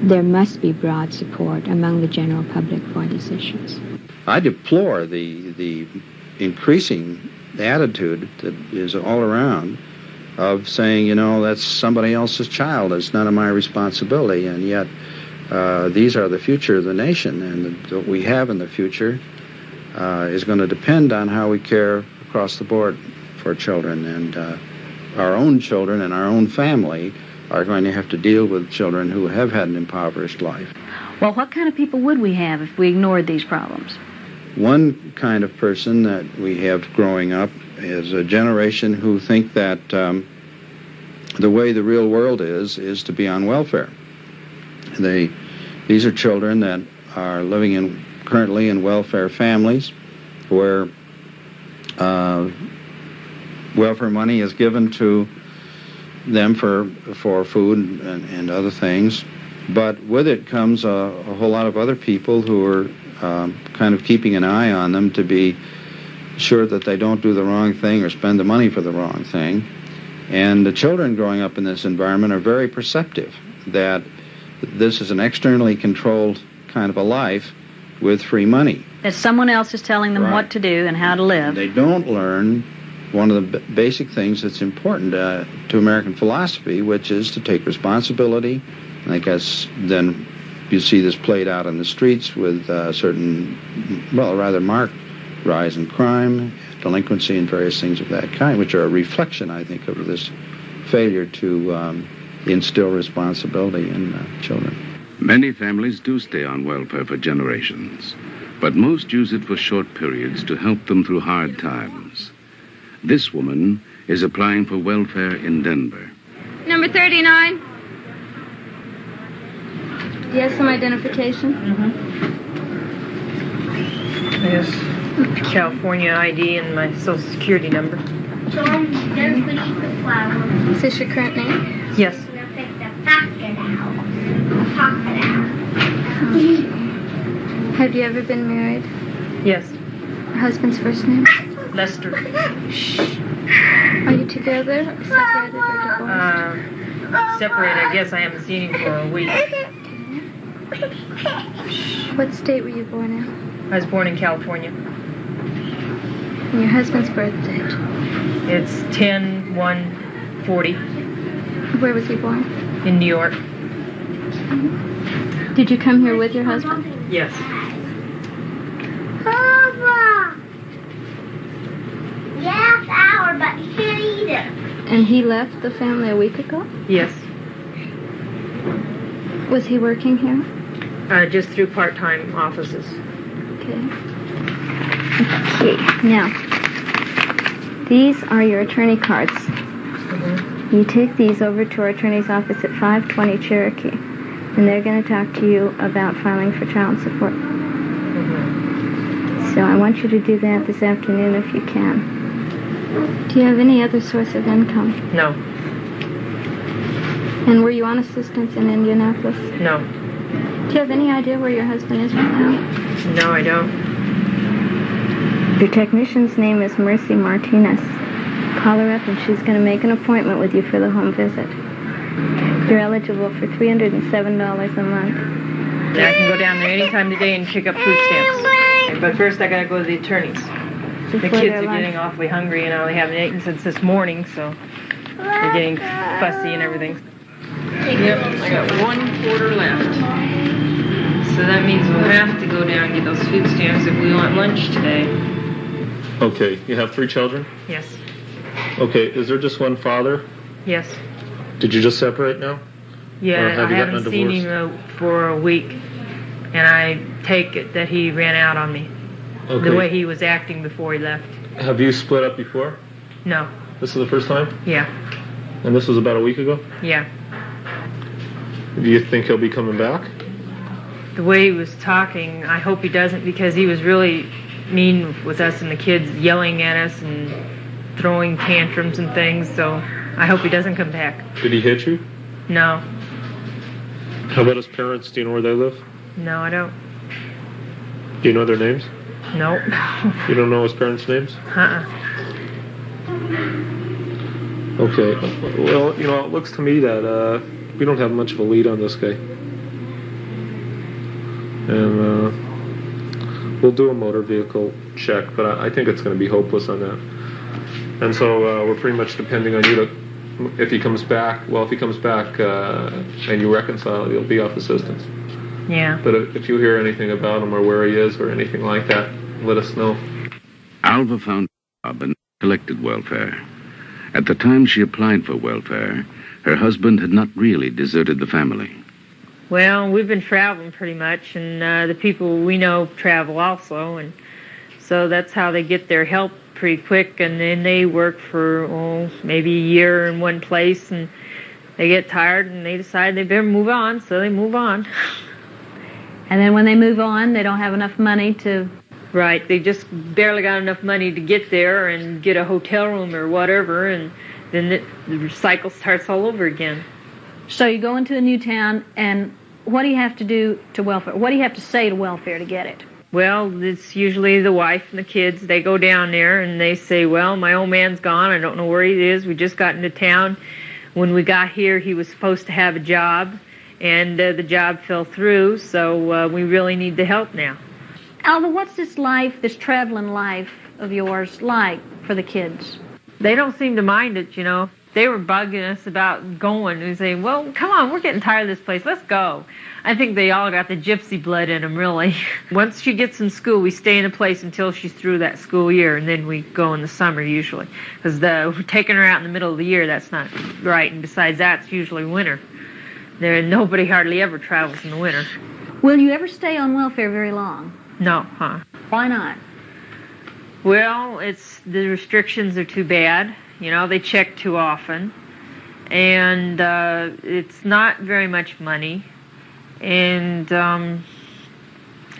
there must be broad support among the general public for these issues. I deplore the increasing attitude that is all around of saying, you know, that's somebody else's child, it's none of my responsibility, and yet these are the future of the nation, and what we have in the future is going to depend on how we care across the board for children, and our own children and our own family are going to have to deal with children who have had an impoverished life. Well, what kind of people would we have if we ignored these problems? One kind of person that we have growing up is a generation who think that the way the real world is to be on welfare. These are children that are living currently in welfare families where welfare money is given to them for food and other things, but with it comes a whole lot of other people who are kind of keeping an eye on them to be sure that they don't do the wrong thing or spend the money for the wrong thing. And the children growing up in this environment are very perceptive that this is an externally controlled kind of a life with free money. That someone else is telling them what to do and how to live. They don't learn one of the basic things that's important to American philosophy, which is to take responsibility. And I guess then you see this played out in the streets with a rather marked rise in crime, delinquency, and various things of that kind, which are a reflection, I think, of this failure to instill responsibility in children. Many families do stay on welfare for generations, but most use it for short periods to help them through hard times. This woman is applying for welfare in Denver. Number 39. Do you have some identification? Yes. California ID and my Social Security number. John, don't put the flower. Is this your current name? Yes. I'm going to pick the pocket out. Pocket out. Have you ever been married? Yes. Your husband's first name? Lester. Are you together, separated, or divorced? Separated. I guess I haven't seen him for a week. What state were you born in? I was born in California. And your husband's birth date? It's 10/1/40 Where was he born? in New York. Did you come here with your husband? Yes. Papa! Yes, hour, but you can't eat it. And he left the family a week ago? Yes. Was he working here? Just through part-time offices. Okay. Now, these are your attorney cards. You take these over to our attorney's office at 520 Cherokee, and they're going to talk to you about filing for child support. So I want you to do that this afternoon if you can. Do you have any other source of income? No. And were you on assistance in Indianapolis? No. Do you have any idea where your husband is right now? No, I don't. Your technician's name is Mercy Martinez. Call her up and she's going to make an appointment with you for the home visit. You're eligible for $307 a month. And I can go down there any time today and pick up food stamps. But first I got to go to the attorney's. The kids are getting awfully hungry, and they haven't eaten since this morning, so they're getting fussy and everything. Yep, I got 1 quarter left. So that means we'll have to go down and get those food stamps if we want lunch today. Okay, you have 3 children? Yes. Okay, is there just one father? Yes. Did you just separate now? Yeah, Or have I you gotten a haven't seen divorce? him for a week, and I take it that he ran out on me. Okay. The way he was acting before he left. Have you split up before? No. This is the first time? Yeah. And this was about a week ago? Yeah. Do you think he'll be coming back? The way he was talking, I hope he doesn't, because he was really mean with us and the kids, yelling at us and throwing tantrums and things, so I hope he doesn't come back. Did he hit you? No. How about his parents? Do you know where they live? No, I don't. Do you know their names? Nope. You don't know his parents' names? Uh-uh. Okay. Well, it looks to me that we don't have much of a lead on this guy. And we'll do a motor vehicle check, but I think it's going to be hopeless on that. And so we're pretty much depending on you to, if he comes back and you reconcile, he'll be off assistance. Yeah. But if you hear anything about him or where he is or anything like that, let us know. Alva found a job and collected welfare. At the time she applied for welfare, her husband had not really deserted the family. Well, we've been traveling pretty much, and the people we know travel also, and so that's how they get their help pretty quick, and then they work for maybe a year in one place, and they get tired, and they decide they better move on, so they move on. And then when they move on, they don't have enough money to... Right, they just barely got enough money to get there and get a hotel room or whatever, and then the cycle starts all over again. So you go into a new town, and what do you have to do to welfare? What do you have to say to welfare to get it? Well, it's usually the wife and the kids. They go down there and they say, well, my old man's gone. I don't know where he is. We just got into town. When we got here, he was supposed to have a job, and the job fell through, so we really need the help now. Alva, what's this traveling life of yours like for the kids? They don't seem to mind it, They were bugging us about going. We say, well, come on, we're getting tired of this place. Let's go. I think they all got the gypsy blood in them, really. Once she gets in school, we stay in a place until she's through that school year, and then we go in the summer usually. Because taking her out in the middle of the year, that's not right. And besides that, it's usually winter. Nobody hardly ever travels in the winter. Will you ever stay on welfare very long? No, Why not? Well, the restrictions are too bad. They check too often. And it's not very much money. And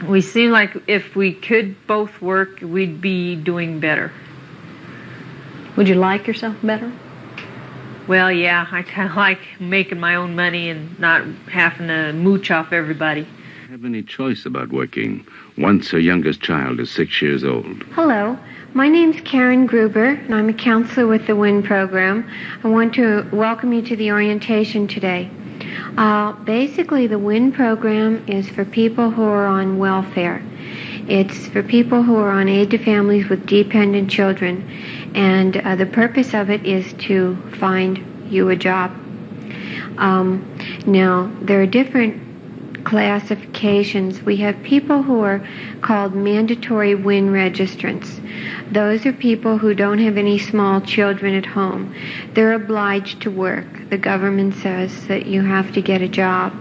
we seem like if we could both work, we'd be doing better. Would you like yourself better? Well, yeah, I kind of like making my own money and not having to mooch off everybody. Have any choice about working once her youngest child is 6 years old? Hello, my name's Karen Gruber, and I'm a counselor with the WIN program. I want to welcome you to the orientation today. Basically, the WIN program is for people who are on welfare. It's for people who are on aid to families with dependent children, and the purpose of it is to find you a job. Now, there are different classifications. We have people who are called mandatory WIN registrants. Those are people who don't have any small children at home. They're obliged to work. The government says that you have to get a job.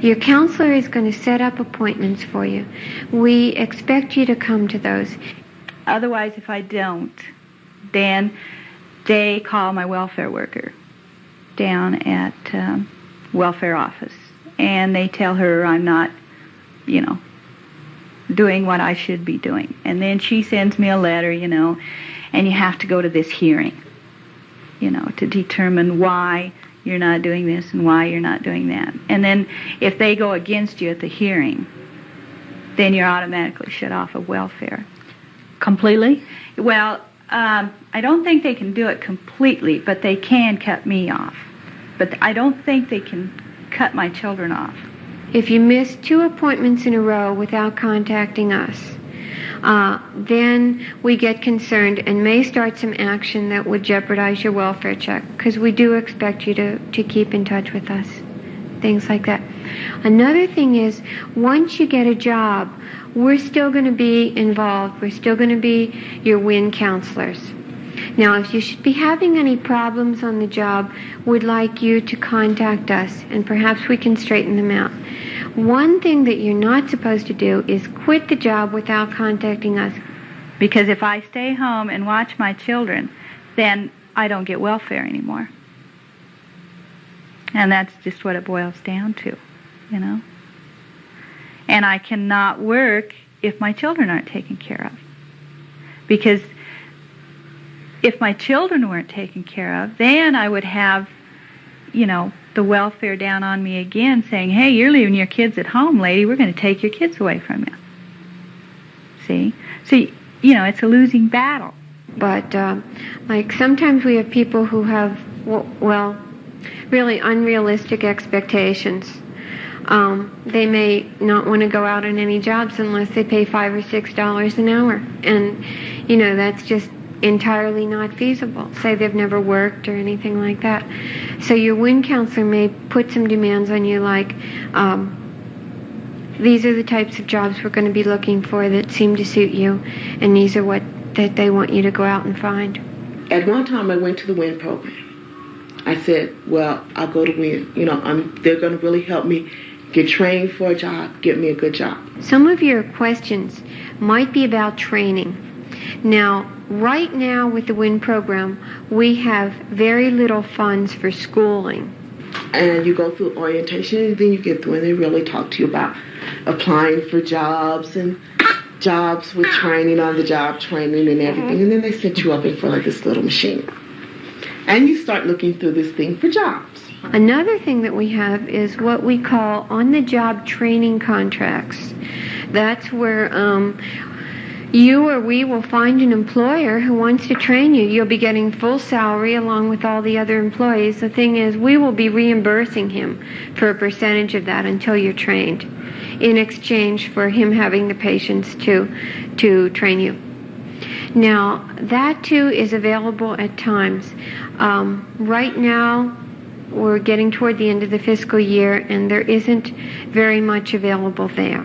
Your counselor is going to set up appointments for you. We expect you to come to those. Otherwise, if I don't, then they call my welfare worker down at welfare office. And they tell her I'm not, doing what I should be doing. And then she sends me a letter, and you have to go to this hearing, to determine why you're not doing this and why you're not doing that. And then if they go against you at the hearing, then you're automatically shut off of welfare. Completely? Well, I don't think they can do it completely, but they can cut me off. But I don't think they can cut my children off. If you miss 2 appointments in a row without contacting us, then we get concerned and may start some action that would jeopardize your welfare check, because we do expect you to keep in touch with us, things like that. Another thing is, once you get a job, we're still going to be involved. We're still going to be your WIN counselors. Now, if you should be having any problems on the job, we'd like you to contact us, and perhaps we can straighten them out. One thing that you're not supposed to do is quit the job without contacting us. Because if I stay home and watch my children, then I don't get welfare anymore. And that's just what it boils down to, And I cannot work if my children aren't taken care of. Because if my children weren't taken care of, then I would have, the welfare down on me again, saying, hey, you're leaving your kids at home, lady. We're going to take your kids away from you. See? So, it's a losing battle. But, sometimes we have people who have, really unrealistic expectations. They may not want to go out on any jobs unless they pay $5 or $6 an hour. And, that's just entirely not feasible. Say they've never worked or anything like that. So your WIN counselor may put some demands on you like, these are the types of jobs we're going to be looking for that seem to suit you, and these are what that they want you to go out and find. At one time I went to the WIN program. I said, well, I'll go to WIN. They're going to really help me get trained for a job, get me a good job. Some of your questions might be about training. Now, right now with the WIN program, we have very little funds for schooling. And you go through orientation, and then you get through, and they really talk to you about applying for jobs and jobs with training on the job training and everything. And then they set you up in front of this little machine. And you start looking through this thing for jobs. Another thing that we have is what we call on-the-job training contracts. That's where you or we will find an employer who wants to train you. You'll be getting full salary along with all the other employees. The thing is, we will be reimbursing him for a percentage of that until you're trained, in exchange for him having the patience to train you. Now, that too is available at times. Right now, we're getting toward the end of the fiscal year, and there isn't very much available there.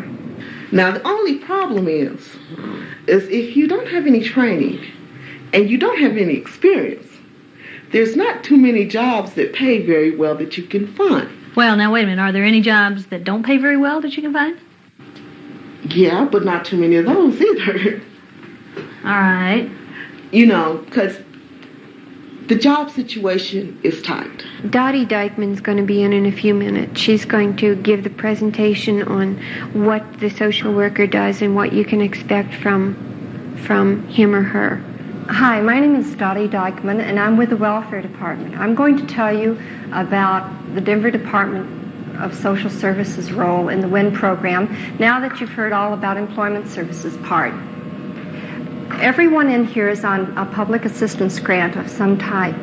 Now, the only problem is if you don't have any training and you don't have any experience, there's not too many jobs that pay very well that you can find. Well, now, wait a minute. Are there any jobs that don't pay very well that you can find? Yeah, but not too many of those either. All right. Because the job situation is tight. Dottie Dykeman's going to be in a few minutes. She's going to give the presentation on what the social worker does and what you can expect from him or her. Hi, my name is Dottie Dykeman, and I'm with the Welfare Department. I'm going to tell you about the Denver Department of Social Services role in the WIN program, now that you've heard all about Employment Services part. Everyone in here is on a public assistance grant of some type.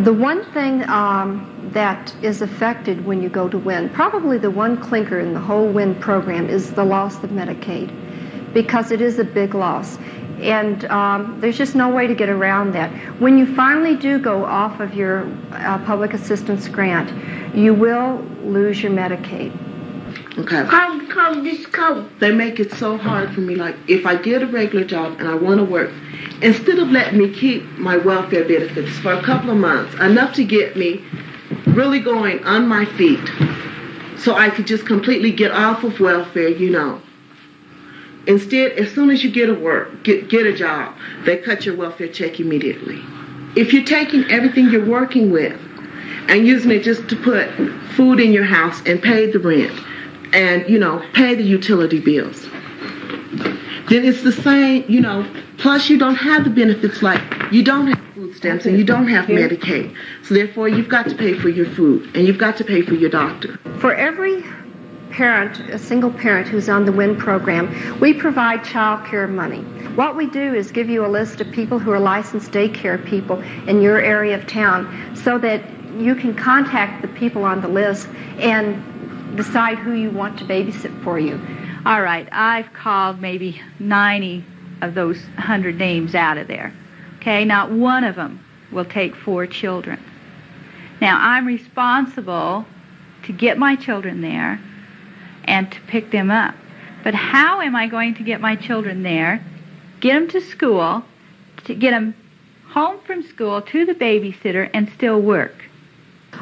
The one thing that is affected when you go to WIN, probably the one clinker in the whole WIN program, is the loss of Medicaid, because it is a big loss. And there's just no way to get around that. When you finally do go off of your public assistance grant, you will lose your Medicaid. Okay. They make it so hard for me. Like, if I get a regular job and I want to work, instead of letting me keep my welfare benefits for a couple of months, enough to get me really going on my feet, so I could just completely get off of welfare, Instead, as soon as you get a job, they cut your welfare check immediately. If you're taking everything you're working with and using it just to put food in your house and pay the rent and, pay the utility bills, then it's the same, you know, plus you don't have the benefits like you don't have food stamps and you don't have Medicaid. So therefore you've got to pay for your food and you've got to pay for your doctor. For every parent, a single parent who's on the WIN program, we provide child care money. What we do is give you a list of people who are licensed daycare people in your area of town so that you can contact the people on the list and decide who you want to babysit for you. All right, I've called maybe 90 of those 100 names out of there. Okay, not one of them will take 4 children. Now, I'm responsible to get my children there and to pick them up. But how am I going to get my children there, get them to school, to get them home from school to the babysitter and still work?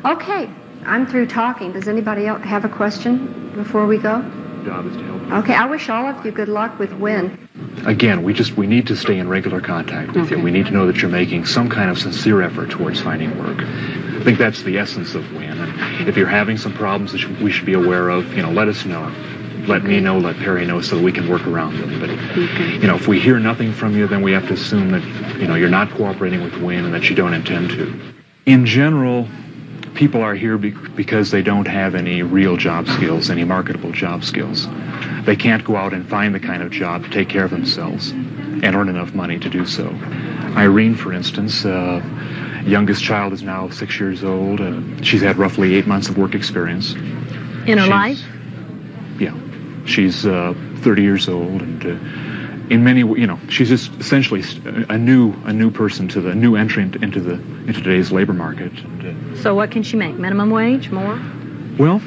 Okay, I'm through talking. Does anybody else have a question before we go? Job is to help. Okay, I wish all of you good luck with WIN. Again, we need to stay in regular contact with you. We need to know that you're making some kind of sincere effort towards finding work. I think that's the essence of WIN. And if you're having some problems that we should be aware of, let us know. Let me know, let Perry know so that we can work around them. But, if we hear nothing from you, then we have to assume that, you're not cooperating with WIN and that you don't intend to. In general, people are here because they don't have any real job skills, any marketable job skills. They can't go out and find the kind of job to take care of themselves and earn enough money to do so. Irene, for instance, youngest child is now 6 years old. She's had roughly 8 months of work experience. In her life? Yeah. She's 30 years old, and in many, she's just essentially a new person to the new entrant into today's labor market. And, so what can she make? Minimum wage? More? Well,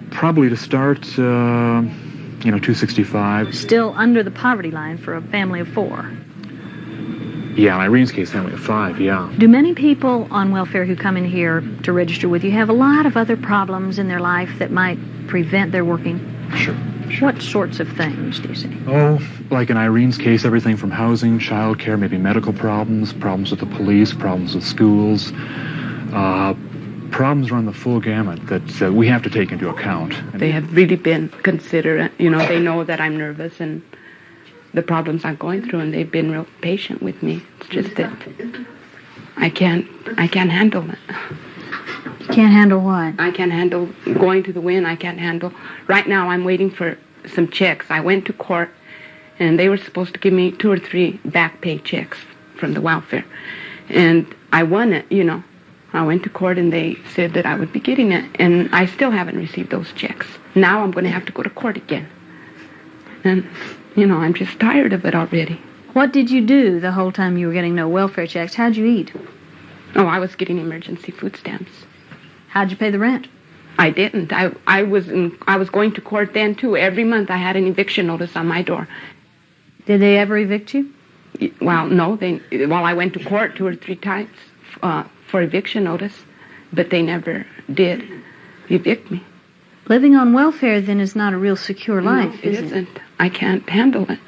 probably to start, $2.65. Still under the poverty line for a family of 4. Yeah, in Irene's case, family of 5. Yeah. Do many people on welfare who come in here to register with you have a lot of other problems in their life that might prevent their working? Sure. What sorts of things do you see? Oh, like in Irene's case, everything from housing, child care, maybe medical problems, problems with the police, problems with schools. Problems run the full gamut that we have to take into account. They have really been considerate. They know that I'm nervous and the problems I'm going through, and they've been real patient with me. It's just that I can't handle it. You can't handle what? I can't handle going to the WIN. I can't handle. Right now, I'm waiting for some checks. I went to court, and they were supposed to give me 2 or 3 back pay checks from the welfare, and I won it. I went to court, and they said that I would be getting it, and I still haven't received those checks. Now I'm going to have to go to court again, and I'm just tired of it already. What did you do the whole time you were getting no welfare checks? How'd you eat? Oh, I was getting emergency food stamps. How'd you pay the rent? I didn't. I was going to court then too. Every month I had an eviction notice on my door. Did they ever evict you? Well, no. I went to court 2 or 3 times for eviction notice, but they never did evict me. Living on welfare then is not a real secure life, is it? It isn't. I can't handle it.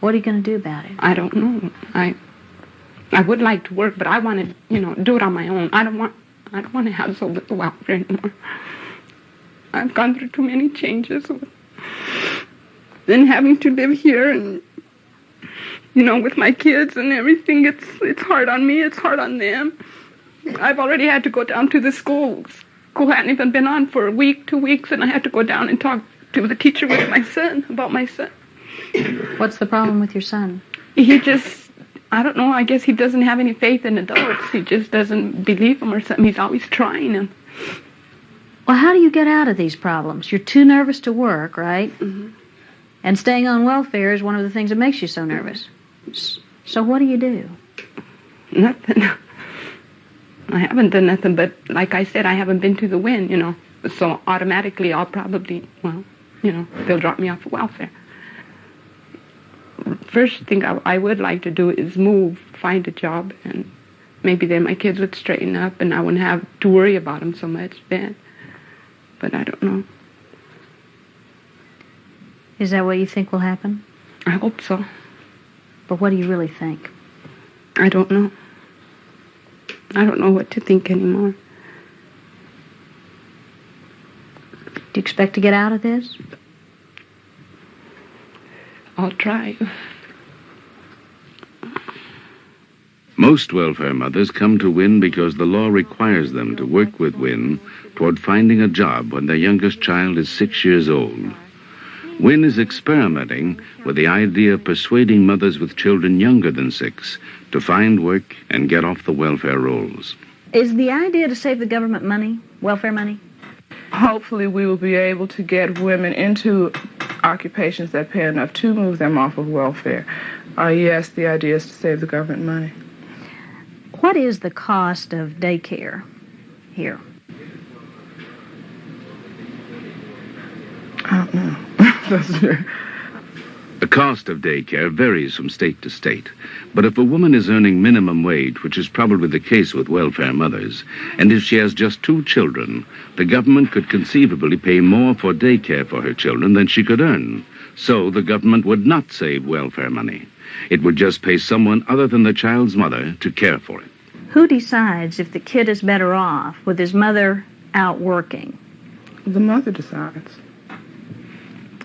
What are you going to do about it? I don't know. I would like to work, but I want to, do it on my own. I don't want to hassle with the welfare anymore. I've gone through too many changes. Then having to live here and, with my kids and everything, it's hard on me, it's hard on them. I've already had to go down to the school. School hadn't even been on for a week, 2 weeks, and I had to go down and talk to the teacher with my son, about my son. What's the problem with your son? He just, I don't know, I guess he doesn't have any faith in adults. He just doesn't believe them or something. He's always trying them. Well, how do you get out of these problems? You're too nervous to work, right? Mm-hmm. And staying on welfare is one of the things that makes you so nervous. So what do you do? Nothing. I haven't done nothing, but like I said, I haven't been to the WIN, So automatically I'll probably, they'll drop me off of welfare. First thing I would like to do is move, find a job, and maybe then my kids would straighten up and I wouldn't have to worry about them so much then. But I don't know. Is that what you think will happen? I hope so. But what do you really think? I don't know. I don't know what to think anymore. Do you expect to get out of this? I'll try. Most welfare mothers come to WIN because the law requires them to work with WIN toward finding a job when their youngest child is 6 years old. WIN is experimenting with the idea of persuading mothers with children younger than 6 to find work and get off the welfare rolls. Is the idea to save the government money, welfare money? Hopefully we will be able to get women into occupations that pay enough to move them off of welfare. Yes, the idea is to save the government money. What is the cost of daycare here? I don't know. The cost of daycare varies from state to state, but if a woman is earning minimum wage, which is probably the case with welfare mothers, and if she has just 2 children, the government could conceivably pay more for daycare for her children than she could earn. So the government would not save welfare money. It would just pay someone other than the child's mother to care for it. Who decides if the kid is better off with his mother out working? The mother decides.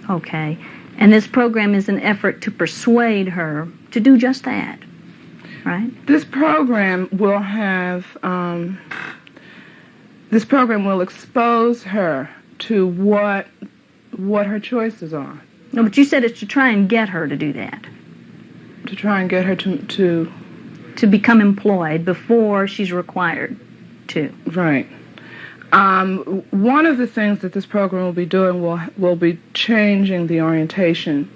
Okay. And this program is an effort to persuade her to do just that, right? This program will have, this program will expose her to what her choices are. No, but you said it's to try and get her to do that. To try and get her to become employed before she's required to. Right. One of the things that this program will be doing will be changing the orientation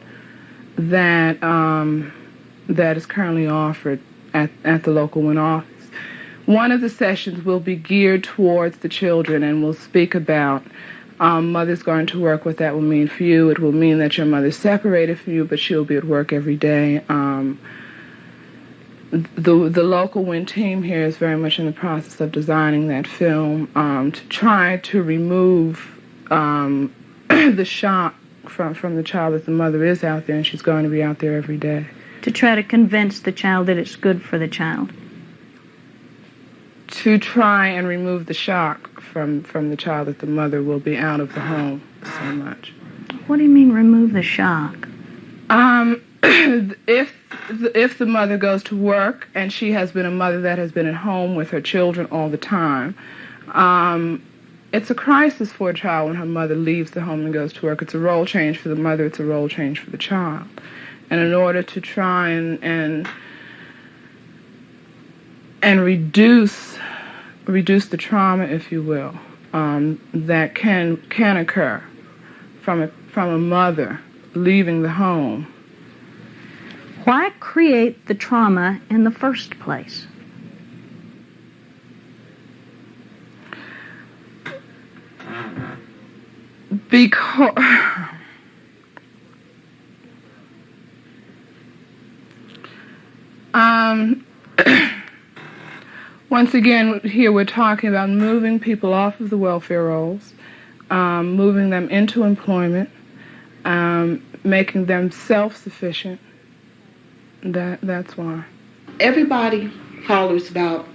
that that is currently offered at the local WIN office. One of the sessions will be geared towards the children, and will speak about mother's going to work, what that will mean for you. It will mean that your mother's separated from you, but she'll be at work every day. The local WIN team here is very much in the process of designing that film to try to remove the shock from the child that the mother is out there and she's going to be out there every day. To try to convince the child that it's good for the child. To try and remove the shock from the child that the mother will be out of the home so much. What do you mean remove the shock? If the mother goes to work and she has been a mother that has been at home with her children all the time, it's a crisis for a child when her mother leaves the home and goes to work. It's a role change for the mother, it's a role change for the child. And in order to try and reduce the trauma, if you will, that can occur from a mother leaving the home. Why create the trauma in the first place? Because once again, here we're talking about moving people off of the welfare rolls, moving them into employment, making them self-sufficient. That's why. Everybody hollers about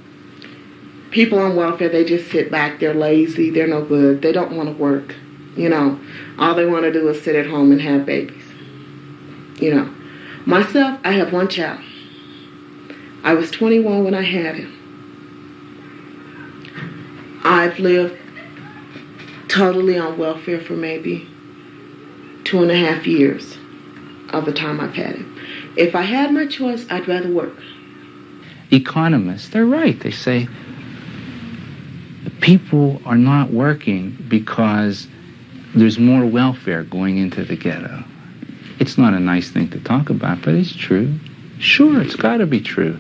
people on welfare. They just sit back. They're lazy. They're no good. They don't want to work. You know, all they want to do is sit at home and have babies. You know, myself, I have 1 child. I was 21 when I had him. I've lived totally on welfare for maybe 2.5 years of the time I've had him. If I had my choice, I'd rather work. Economists, they're right. They say people are not working because there's more welfare going into the ghetto. It's not a nice thing to talk about, but it's true. Sure, it's got to be true.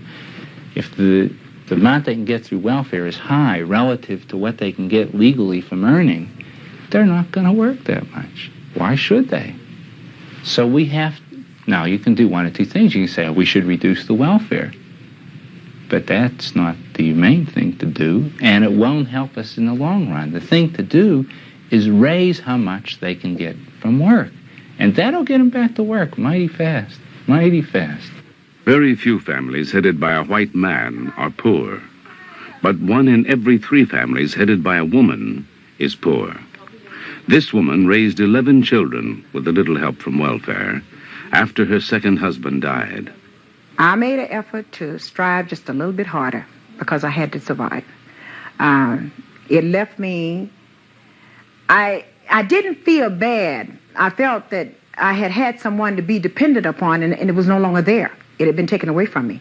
If the amount they can get through welfare is high relative to what they can get legally from earning, they're not going to work that much. Why should they? So we have... Now, you can do one of 2 things. You can say, we should reduce the welfare. But that's not the main thing to do, and it won't help us in the long run. The thing to do is raise how much they can get from work. And that'll get them back to work mighty fast, mighty fast. Very few families headed by a white man are poor. But 1 in every 3 families headed by a woman is poor. This woman raised 11 children with a little help from welfare, after her second husband died. I made an effort to strive just a little bit harder because I had to survive. It left me, I didn't feel bad. I felt that I had someone to be dependent upon, and it was no longer there. It had been taken away from me.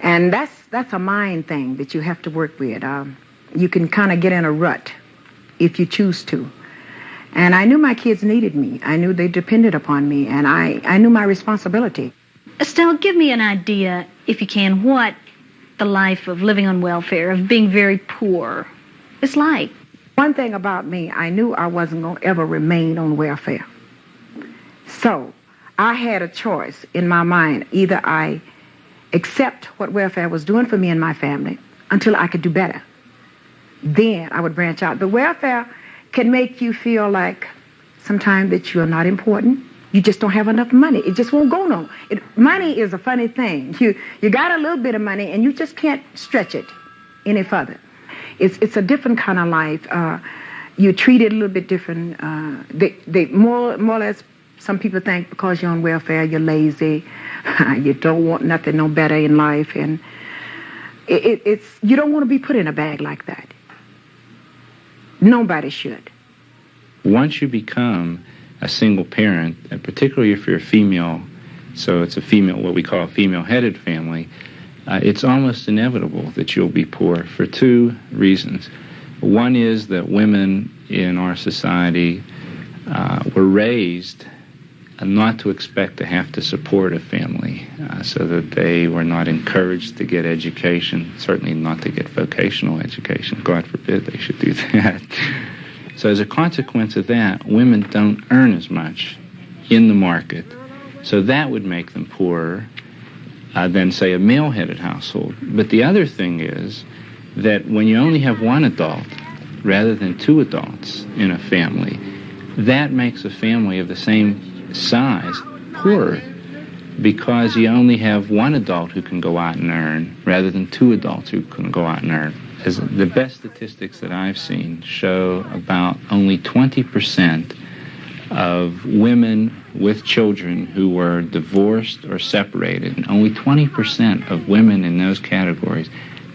And that's a mind thing that you have to work with. You can kind of get in a rut if you choose to. And I knew my kids needed me. I knew they depended upon me, and I knew my responsibility. Estelle, give me an idea, if you can, what the life of living on welfare, of being very poor, is like. One thing about me, I knew I wasn't going to ever remain on welfare. So I had a choice in my mind. Either I accept what welfare was doing for me and my family until I could do better. Then I would branch out. But welfare can make you feel like sometimes that you are not important. You just don't have enough money. It just won't go no. Money is a funny thing. You got a little bit of money and you just can't stretch it any further. It's a different kind of life. You treat it a little bit different. They more or less, some people think because you're on welfare, you're lazy. You don't want nothing no better in life, and it's you don't want to be put in a bag like that. Nobody should. Once you become a single parent, and particularly if you're a female, so it's a female, what we call a female-headed family, it's almost inevitable that you'll be poor for two reasons. One is that women in our society were raised not to expect to have to support a family, so that they were not encouraged to get education, certainly not to get vocational education. God forbid they should do that. So as a consequence of that, women don't earn as much in the market. So that would make them poorer than, say, a male-headed household. But the other thing is that when you only have one adult rather than two adults in a family, that makes a family of the same size poorer, because you only have one adult who can go out and earn rather than two adults who can go out and earn. As the best statistics that I've seen show about only 20% of women with children who were divorced or separated, and only 20% of women in those categories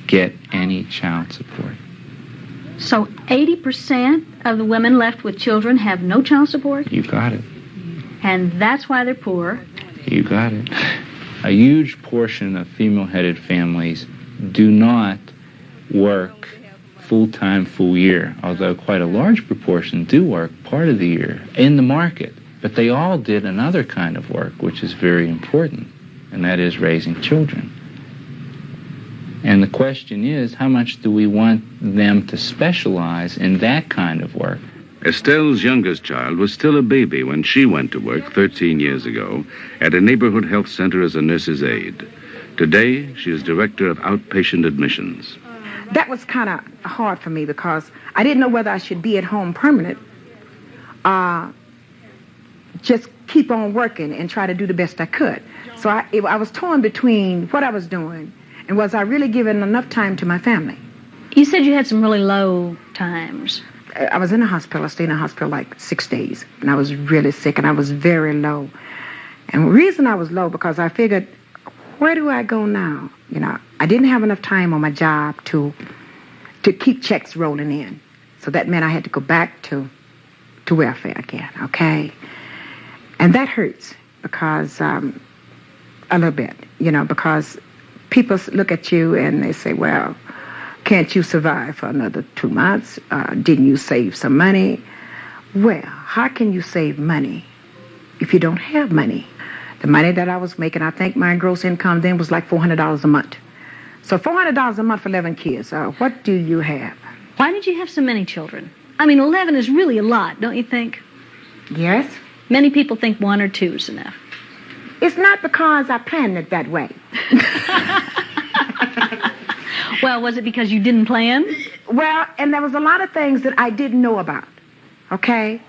get any child support. So 80% of the women left with children have no child support? You got it. And that's why they're poor? You got it. A huge portion of female-headed families do not work full-time, full year, although quite a large proportion do work part of the year in the market. But they all did another kind of work, which is very important, and that is raising children. And the question is, how much do we want them to specialize in that kind of work? Estelle's youngest child was still a baby when she went to work 13 years ago at a neighborhood health center as a nurse's aide. Today, she is director of outpatient admissions. That was kind of hard for me because I didn't know whether I should be at home permanent, just keep on working and try to do the best I could. So I was torn between what I was doing and was I really giving enough time to my family. You said you had some really low times. I was in the hospital. I stayed in the hospital like 6 days, and I was really sick, and I was very low. And the reason I was low, because I figured, where do I go now? You know, I didn't have enough time on my job to keep checks rolling in. So that meant I had to go back to welfare again, okay? And that hurts because, a little bit, you know, because people look at you and they say, well, can't you survive for another 2 months? Didn't you save some money? Well, how can you save money if you don't have money? The money that I was making, I think my gross income then was like $400 a month. So $400 a month for 11 kids. What do you have? Why did you have so many children? I mean, 11 is really a lot, don't you think? Yes. Many people think 1 or 2 is enough. It's not because I planned it that way. Well, was it because you didn't plan? Well, and there was a lot of things that I didn't know about, okay?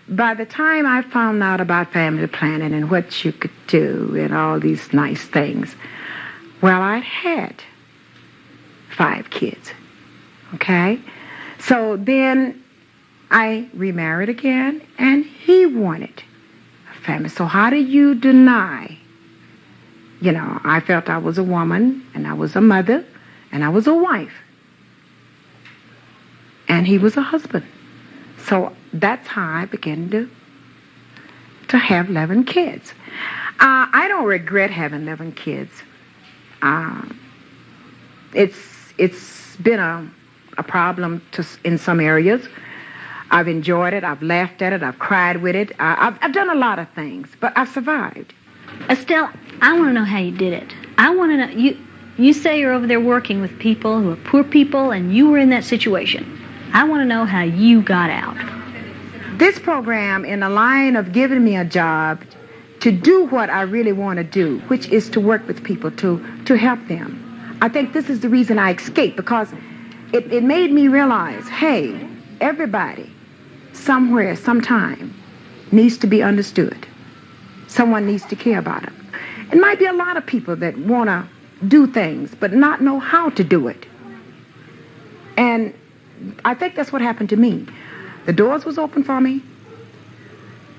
By the time I found out about family planning and what you could do and all these nice things, well, I had 5 kids, okay? So then I remarried again, and he wanted family. So how do you deny? You know, I felt I was a woman, and I was a mother, and I was a wife. And he was a husband. So that's how I began to have 11 kids. I don't regret having 11 kids. It's been a problem in some areas. I've enjoyed it. I've laughed at it. I've cried with it. I've done a lot of things, but I've survived. Estelle, I want to know how you did it. I want to know, you say you're over there working with people who are poor people, and you were in that situation. I want to know how you got out. This program, in the line of giving me a job to do what I really want to do, which is to work with people, to help them. I think this is the reason I escaped, because it made me realize, hey, everybody, somewhere, sometime, needs to be understood. Someone needs to care about them. It might be a lot of people that want to do things, but not know how to do it. And I think that's what happened to me. The doors was open for me.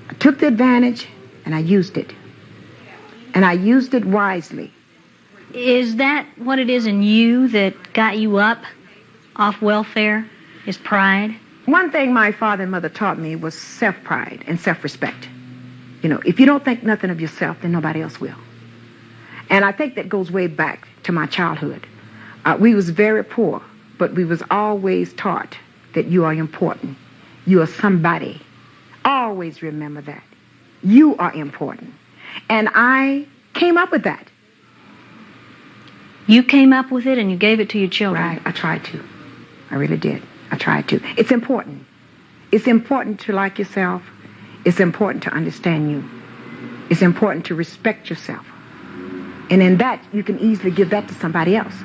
I took the advantage, and I used it. And I used it wisely. Is that what it is in you that got you up off welfare? Is pride? One thing my father and mother taught me was self-pride and self-respect. You know, if you don't think nothing of yourself, then nobody else will. And I think that goes way back to my childhood. We was very poor, but we was always taught that you are important. You are somebody. Always remember that. You are important. And I came up with that. You came up with it and you gave it to your children? Right, I tried to. I really did. I tried to. It's important. It's important to like yourself. It's important to understand you. It's important to respect yourself. And in that, you can easily give that to somebody else.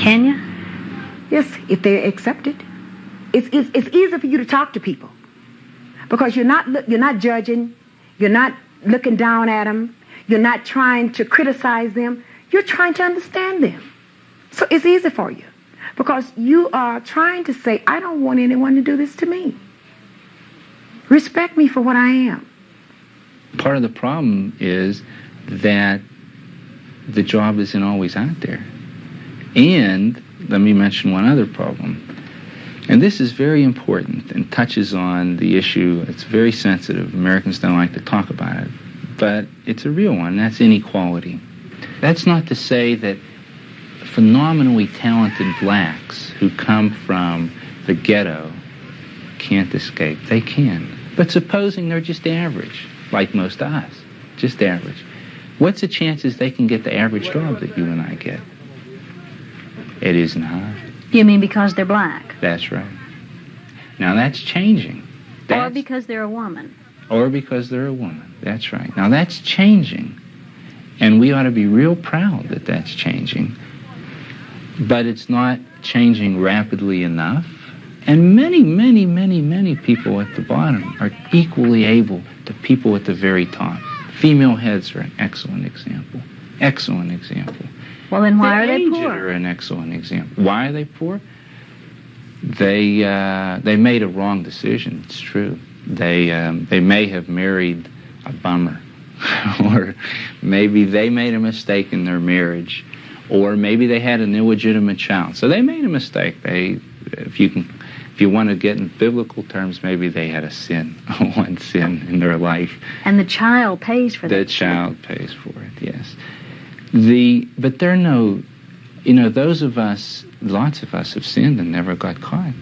Can you? Yes, if they accept it. It's easier for you to talk to people because you're not judging, you're not looking down at them, you're not trying to criticize them. You're trying to understand them. So it's easy for you because you are trying to say, I don't want anyone to do this to me. Respect me for what I am. Part of the problem is that the job isn't always out there. And let me mention one other problem. And this is very important and touches on the issue. It's very sensitive. Americans don't like to talk about it. But it's a real one. That's inequality. That's not to say that phenomenally talented blacks who come from the ghetto can't escape. They can. But supposing they're just average, like most of us, just average. What's the chances they can get the average job that you and I get? It isn't high. You mean because they're black? That's right. Now that's changing. Or because they're a woman. Or because they're a woman. That's right. Now that's changing. And we ought to be real proud that that's changing. But it's not changing rapidly enough. And many, many, many, many people at the bottom are equally able to people at the very top. Female heads are an excellent example. Excellent example. Well, then why are they poor? Are an excellent example. Why are they poor? They made a wrong decision. It's true. They may have married a bummer, or maybe they made a mistake in their marriage, or maybe they had an illegitimate child. So they made a mistake. If you want to get in biblical terms, maybe they had a sin, one sin in their life. And the child pays for that. The child pays for it, yes. But there are no, those of us, lots of us have sinned and never got caught.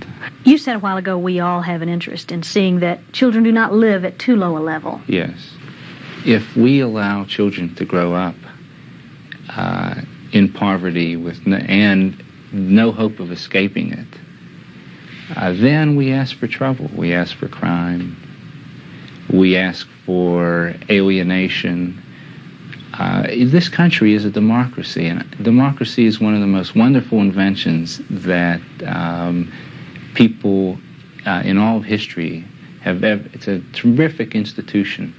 You said a while ago we all have an interest in seeing that children do not live at too low a level. Yes. If we allow children to grow up in poverty and no hope of escaping it, then we ask for trouble. We ask for crime. We ask for alienation. This country is a democracy, and democracy is one of the most wonderful inventions that people in all of history have ever. It's a terrific institution,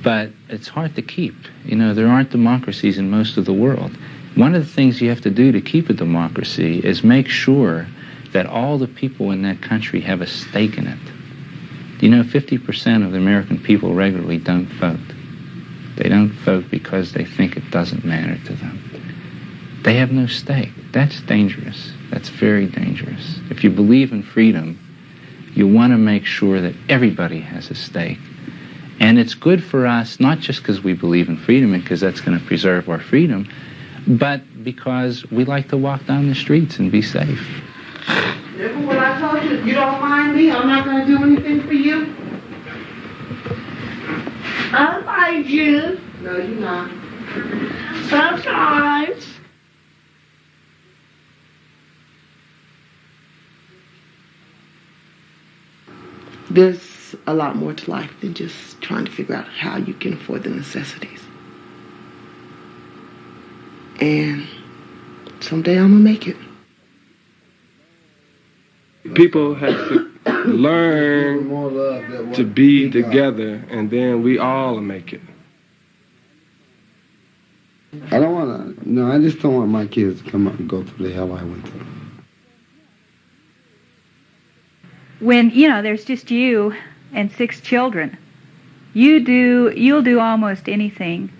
but it's hard to keep. There aren't democracies in most of the world. One of the things you have to do to keep a democracy is make sure that all the people in that country have a stake in it. Do you know 50% of the American people regularly don't vote? They don't vote because they think it doesn't matter to them. They have no stake. That's dangerous. That's very dangerous. If you believe in freedom, you want to make sure that everybody has a stake. And it's good for us, not just because we believe in freedom and because that's going to preserve our freedom, but because we like to walk down the streets and be safe. Remember what I told you? You don't mind me, I'm not going to do anything for you. I mind you. No, you're not. Sometimes. There's a lot more to life than just trying to figure out how you can afford the necessities. And someday I'm going to make it. People have to learn to be together, and then we all make it. I don't want to, no, I just don't want my kids to come up and go through the hell I went through. When, you know, there's just you and 6 children, you'll do almost anything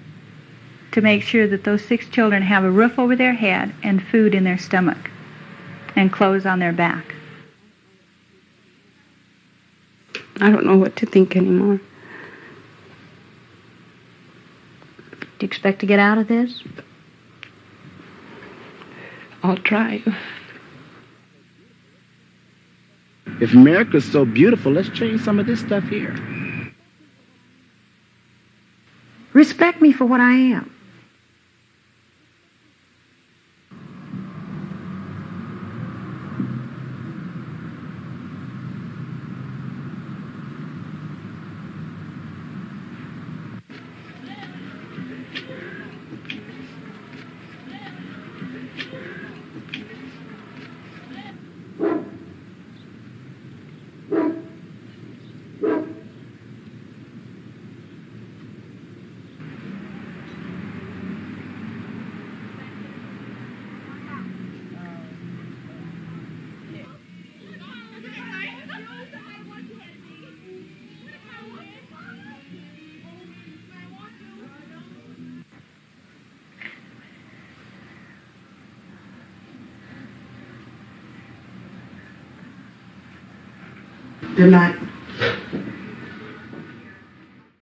to make sure that those 6 children have a roof over their head and food in their stomach and clothes on their back. I don't know what to think anymore. Do you expect to get out of this? I'll try. If America's so beautiful, let's change some of this stuff here. Respect me for what I am. Good night.